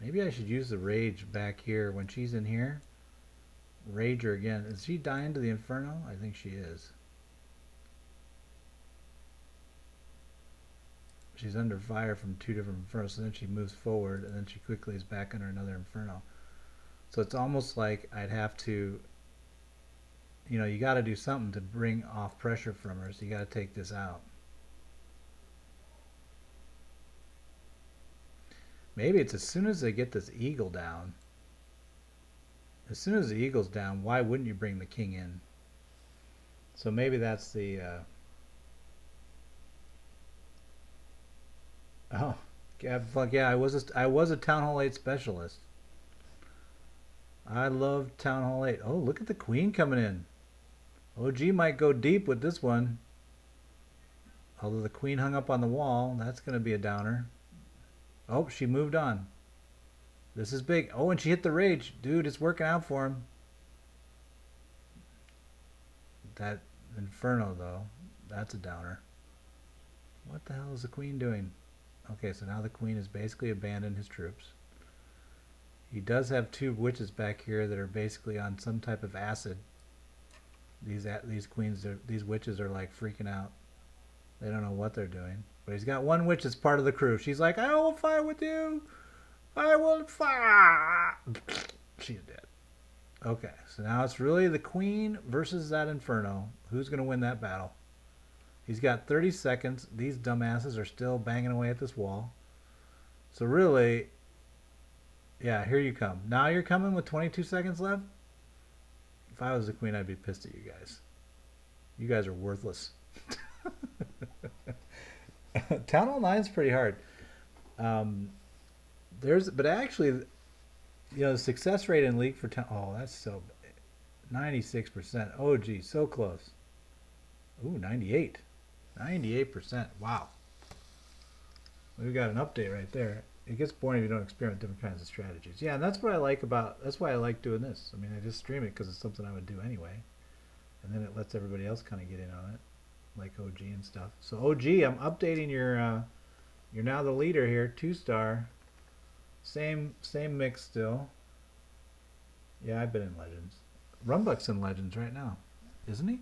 Maybe I should use the rage back here when she's in here. Rage her again. Is she dying to the Inferno? I think she is. She's under fire from 2 different Infernos, so then she moves forward, and then she quickly is back under another Inferno. So it's almost like I'd have to, you know, you got to do something to bring off pressure from her, so you got to take this out. Maybe it's as soon as they get this eagle down. As soon as the eagle's down, why wouldn't you bring the king in? So maybe that's the... Oh, fuck yeah! I was a Town Hall 8 specialist. I love Town Hall 8. Oh, look at the queen coming in. OG might go deep with this one. Although the queen hung up on the wall, that's going to be a downer. Oh, she moved on. This is big. Oh, and she hit the rage. Dude, it's working out for him. That Inferno, though, that's a downer. What the hell is the queen doing? Okay, so now the queen has basically abandoned his troops. He does have 2 witches back here that are basically on some type of acid. These witches are like freaking out. They don't know what they're doing. But he's got 1 witch that's part of the crew. She's like, I will fight with you. I will fight. She's dead. Okay, so now it's really the queen versus that Inferno. Who's going to win that battle? He's got 30 seconds. These dumbasses are still banging away at this wall. So really, yeah, here you come. Now you're coming with 22 seconds left? If I was the queen, I'd be pissed at you guys. You guys are worthless. Town Hall 9 is pretty hard. Um, but actually, the success rate in League for Town. Oh, that's so 96%. Oh, gee, so close. Ooh, 98. 98%. Wow. We've got an update right there. It gets boring if you don't experiment with different kinds of strategies. Yeah, and that's what I like about. That's why I like doing this. I mean, I just stream it because it's something I would do anyway, and then it lets everybody else kind of get in on it, like OG and stuff. So OG, I'm updating your. You're now the leader here, 2-star. Same mix still. Yeah, I've been in Legends. RunBuck's in Legends right now, isn't he?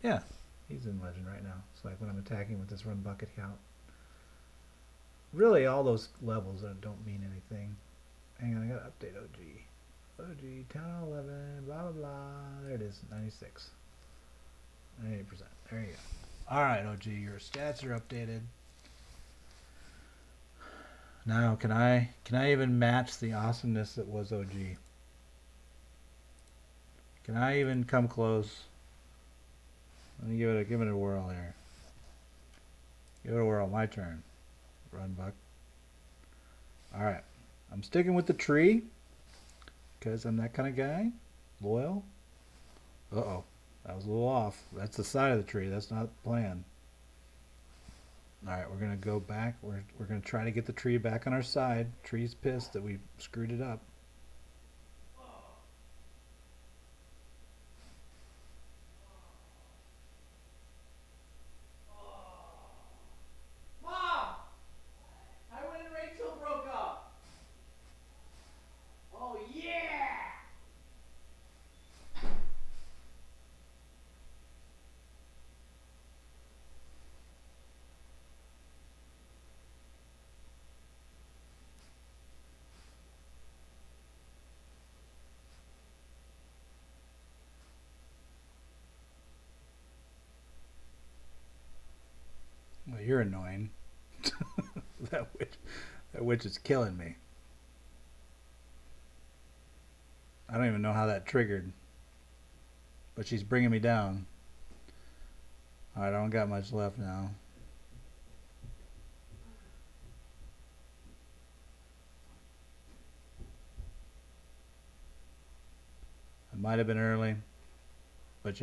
Yeah, he's in Legend right now. It's like when I'm attacking with this RunBuck account. Really, all those levels don't mean anything. Hang on, I gotta update OG. OG, Town 11, blah blah blah. There it is, 96. 98%. There you go. Alright, OG, your stats are updated. Now, can I even match the awesomeness that was OG? Can I even come close? Let me give it a whirl here. Give it a whirl. My turn. RunBuck. All right. I'm sticking with the tree because I'm that kind of guy. Loyal. Uh-oh. That was a little off. That's the side of the tree. That's not the plan. All right. We're going to go back. We're going to try to get the tree back on our side. Tree's pissed that we screwed it up. Well, you're annoying. that witch is killing me. I don't even know how that triggered, but she's bringing me down. All right, I don't got much left now. It might have been early, but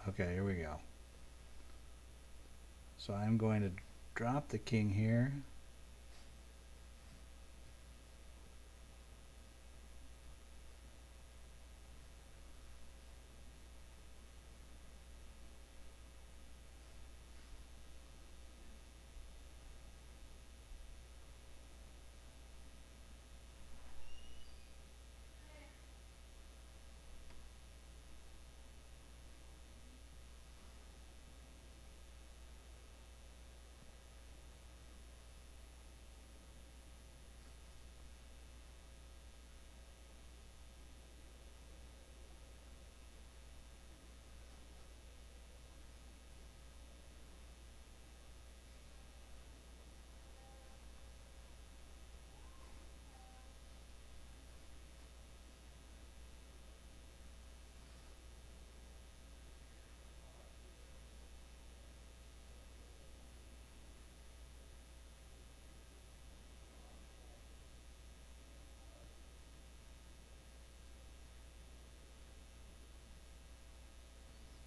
okay, here we go. So I'm going to drop the king here.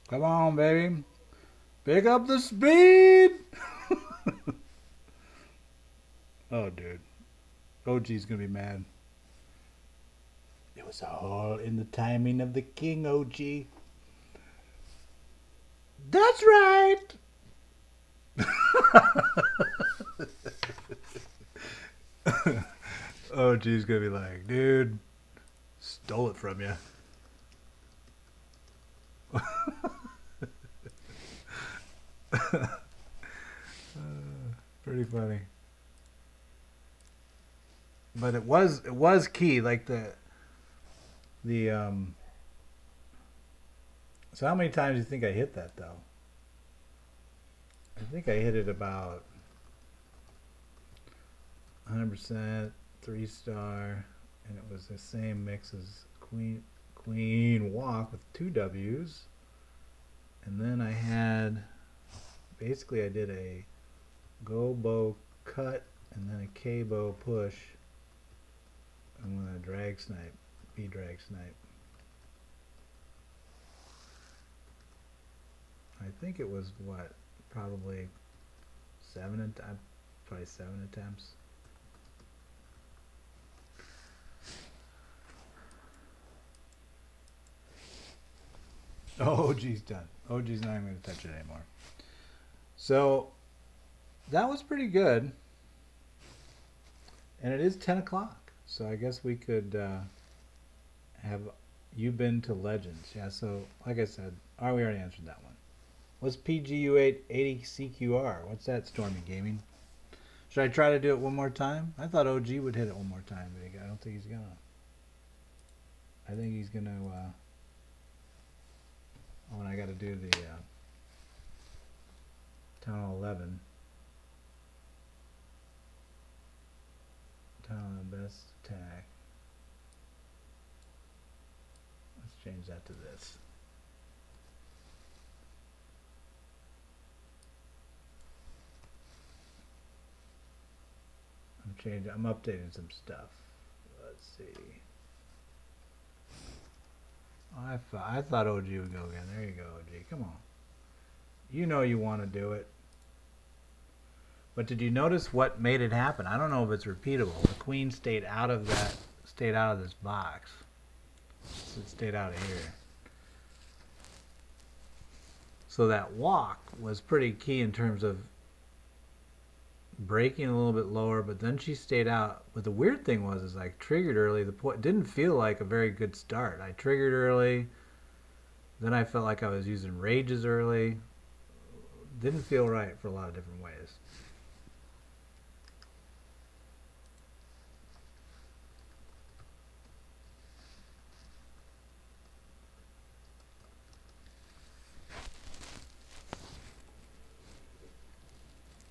Come on, baby. Pick up the speed. Oh, dude. OG's going to be mad. It was all in the timing of the king, OG. That's right. OG's going to be like, dude, stole it from you. Pretty funny. But it was key, like the so how many times do you think I hit that though? I think I hit it about 100%, 3-star, and it was the same mix as queen walk with 2 W's. And then I had, basically I did a go bow cut and then a K bow push. I'm gonna drag snipe, drag snipe. I think it was what, probably probably 7 attempts. Oh, OG's done. OG's not even going to touch it anymore. So that was pretty good. And it is 10 o'clock. So I guess we could have you been to Legends. Yeah, so like I said, we already answered that one. What's PGU880CQR? What's that, Stormy Gaming? Should I try to do it one more time? I thought OG would hit it one more time, but I don't think he's going to. I think he's going to... and I got to do the Town 11. Town best attack. Let's change that to this. I'm updating some stuff. Let's see. I thought OG would go again. There you go, OG. Come on. You know you want to do it. But did you notice what made it happen? I don't know if it's repeatable. The queen stayed out of this box. It stayed out of here. So that walk was pretty key in terms of breaking a little bit lower, but then she stayed out. But the weird thing was I triggered early. The point didn't feel like a very good start. I triggered early. Then I felt like I was using rages early. Didn't feel right for a lot of different ways.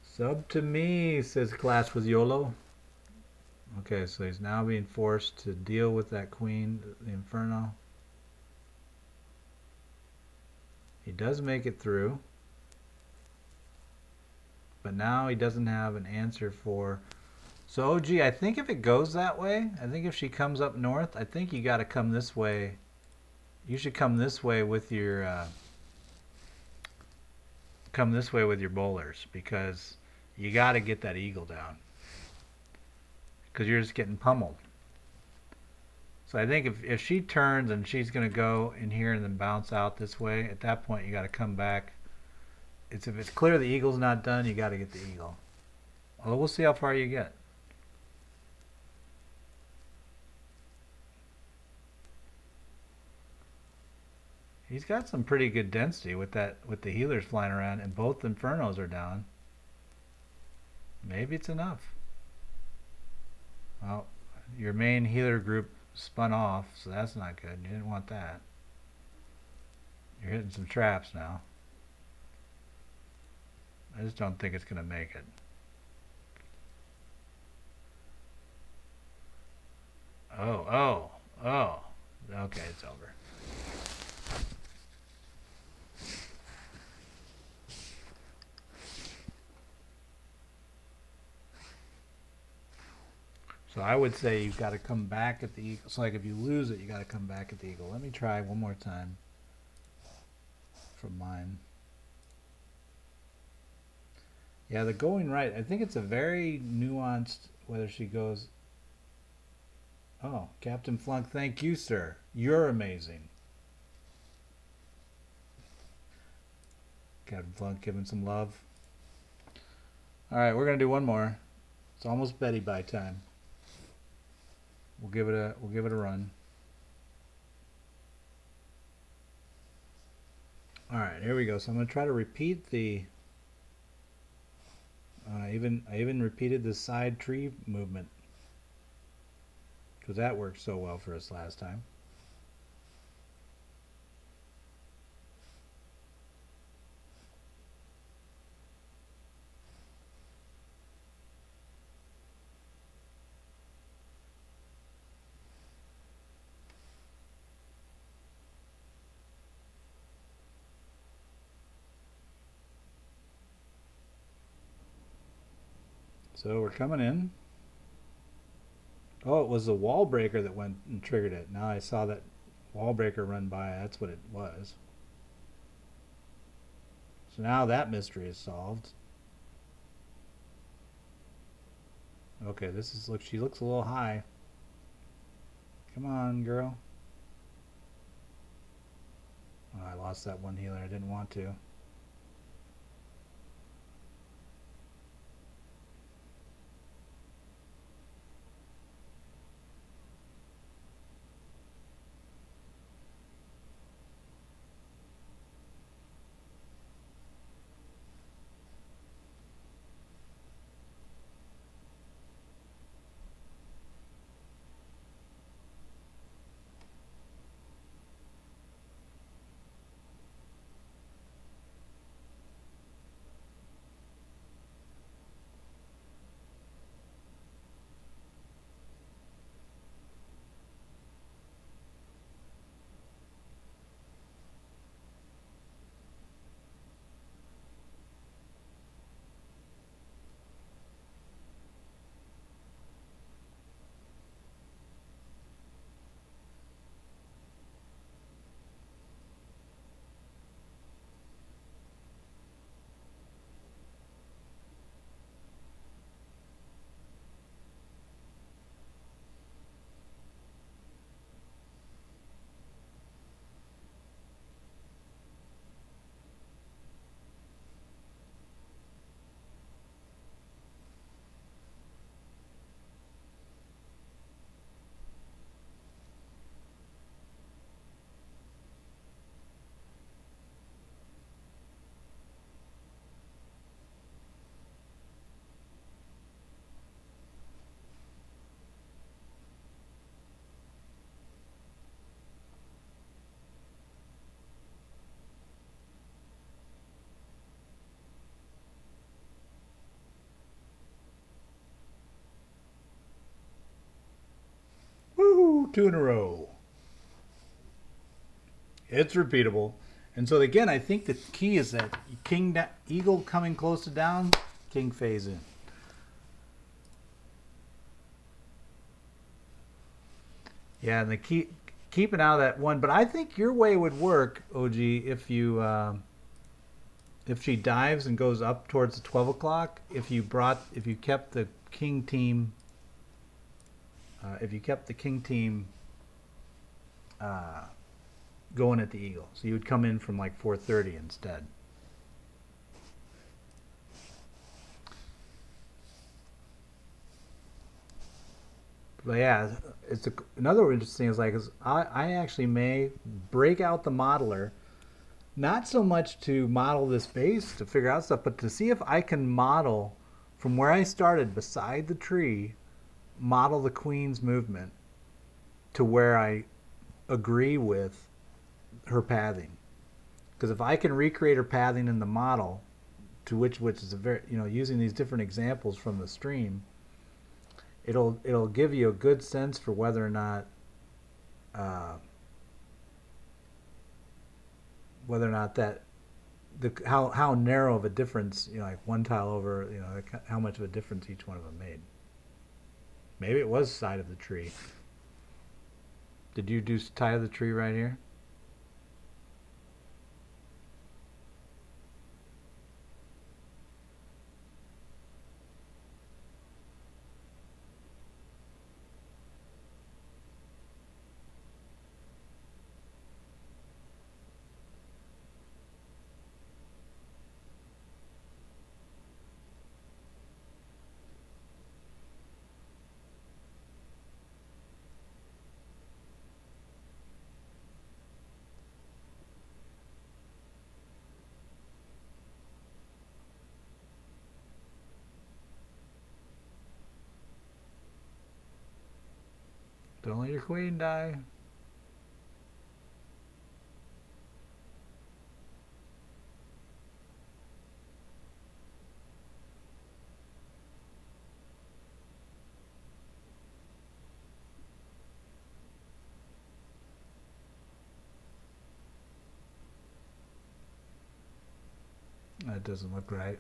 Sub to me, says Clash with YOLO. Okay, so he's now being forced to deal with that queen, the Inferno. He does make it through. But now he doesn't have an answer for... So, OG, I think if it goes that way, I think if she comes up north, I think you got to come this way. You should come this way with your... bowlers, because you got to get that eagle down. Because you're just getting pummeled. So I think if she turns and she's going to go in here and then bounce out this way, at that point you got to come back. If it's clear the eagle's not done, you got to get the eagle. Although we'll see how far you get. He's got some pretty good density with the healers flying around, and both Infernos are down. Maybe it's enough. Well, your main healer group spun off, so that's not good. You didn't want that. You're hitting some traps now. I just don't think it's going to make it. Oh. Okay, it's over. So I would say you've got to come back at the eagle. So like if you lose it, you got to come back at the eagle. Let me try one more time from mine. Yeah, the going right, I think it's a very nuanced whether she goes... Oh, Captain Flunk, thank you, sir. You're amazing. Captain Flunk giving some love. Alright, we're going to do one more. It's almost Betty by time. We'll give it a run. All right, here we go. So I'm going to try to repeat the. I even repeated the side tree movement because that worked so well for us last time. So we're coming in. Oh, it was the wall breaker that went and triggered it. Now I saw that wall breaker run by. That's what it was. So now that mystery is solved. Okay, this is look. She looks a little high. Come on, girl. Oh, I lost that one healer. I didn't want to. Woo! 2 in a row. It's repeatable. And so again, I think the key is that eagle coming close to down, king phase in. Yeah, and the key keeping out of that one. But I think your way would work, OG, if she dives and goes up towards the 12 o'clock. If you kept the king team, going at the eagle, so you would come in from like 4:30 instead. But yeah, another interesting thing is like I actually may break out the modeler, not so much to model this base to figure out stuff, but to see if I can model from where I started beside the tree, model the queen's movement to where I agree with her pathing. Because if I can recreate her pathing in the model, to which is a very, using these different examples from the stream, it'll give you a good sense for whether or not uh, that how narrow of a difference, like one tile over, how much of a difference each one of them made. Maybe it was side of the tree. Did you do side of the tree right here? Don't let your queen die. That doesn't look right.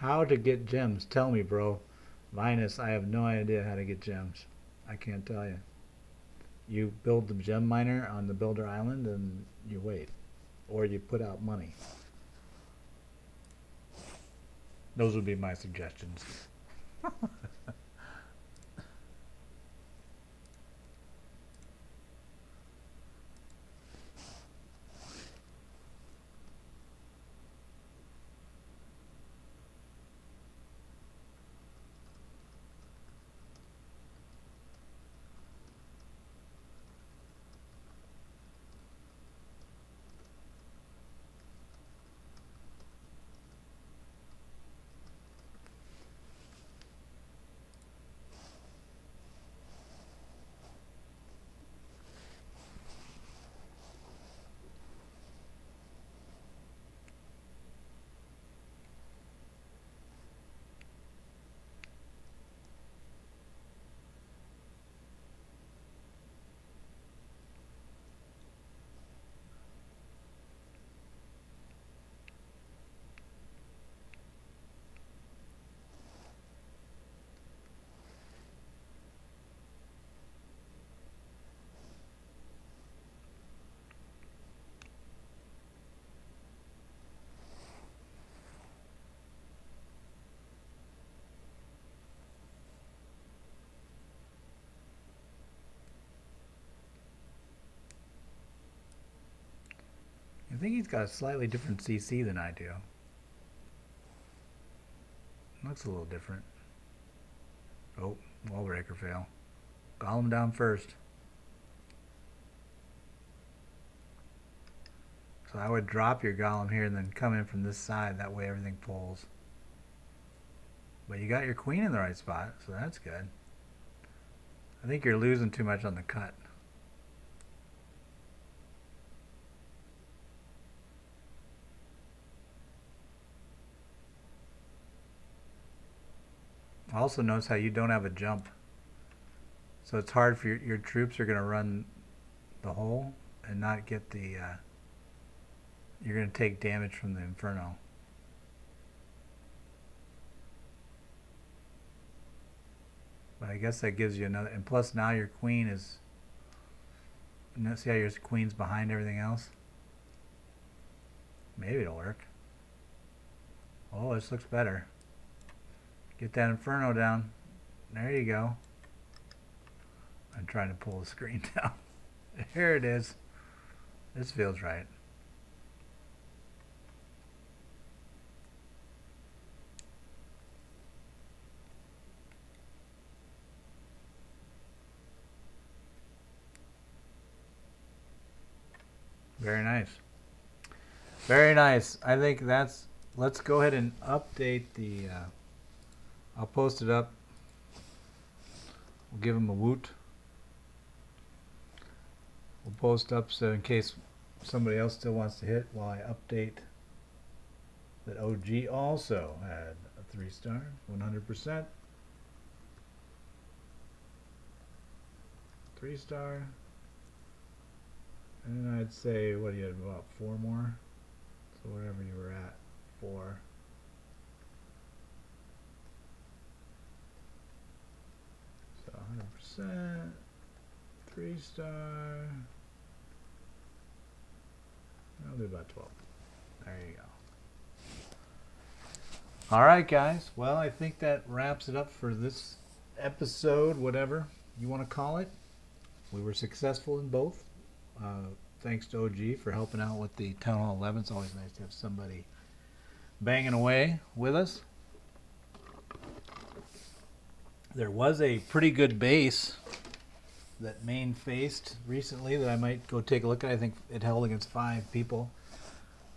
How to get gems? Tell me, bro. Minus, I have no idea how to get gems. I can't tell you. You build the gem miner on the builder island and you wait. Or you put out money. Those would be my suggestions. I think he's got a slightly different CC than I do. Looks a little different. Oh, wall breaker fail. Golem down first. So I would drop your golem here and then come in from this side. That way everything pulls. But you got your queen in the right spot, so that's good. I think you're losing too much on the cut. Also notice how you don't have a jump. So it's hard for your troops are going to run the hole and not get the... you're going to take damage from the Inferno. But I guess that gives you another... And plus now your queen is... See how your queen's behind everything else? Maybe it'll work. Oh, this looks better. Get that Inferno down. There you go. I'm trying to pull the screen down. Here it is. This feels right. Very nice. Very nice. I think that's... Let's go ahead and update the... I'll post it up. We'll give him a woot. We'll post up so in case somebody else still wants to hit while I update that OG also had a 3-star, 100%. 3-star. And I'd say, what do you have, about 4 more? So whatever you were at, 4. So 100%, 3-star. I'll do about 12. There you go. Alright guys, well I think that wraps it up for this episode, whatever you want to call it. We were successful in both. Thanks to OG for helping out with the Town Hall 11. It's always nice to have somebody banging away with us. There was a pretty good base that Maine faced recently that I might go take a look at. I think it held against 5 people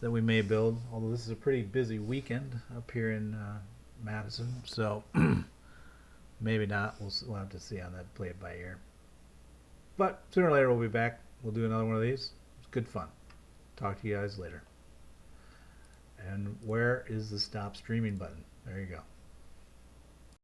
that we may build, although this is a pretty busy weekend up here in Madison, so maybe not. We'll have to see on that, play it by ear. But sooner or later we'll be back. We'll do another one of these. It's good fun. Talk to you guys later. And where is the stop streaming button? There you go.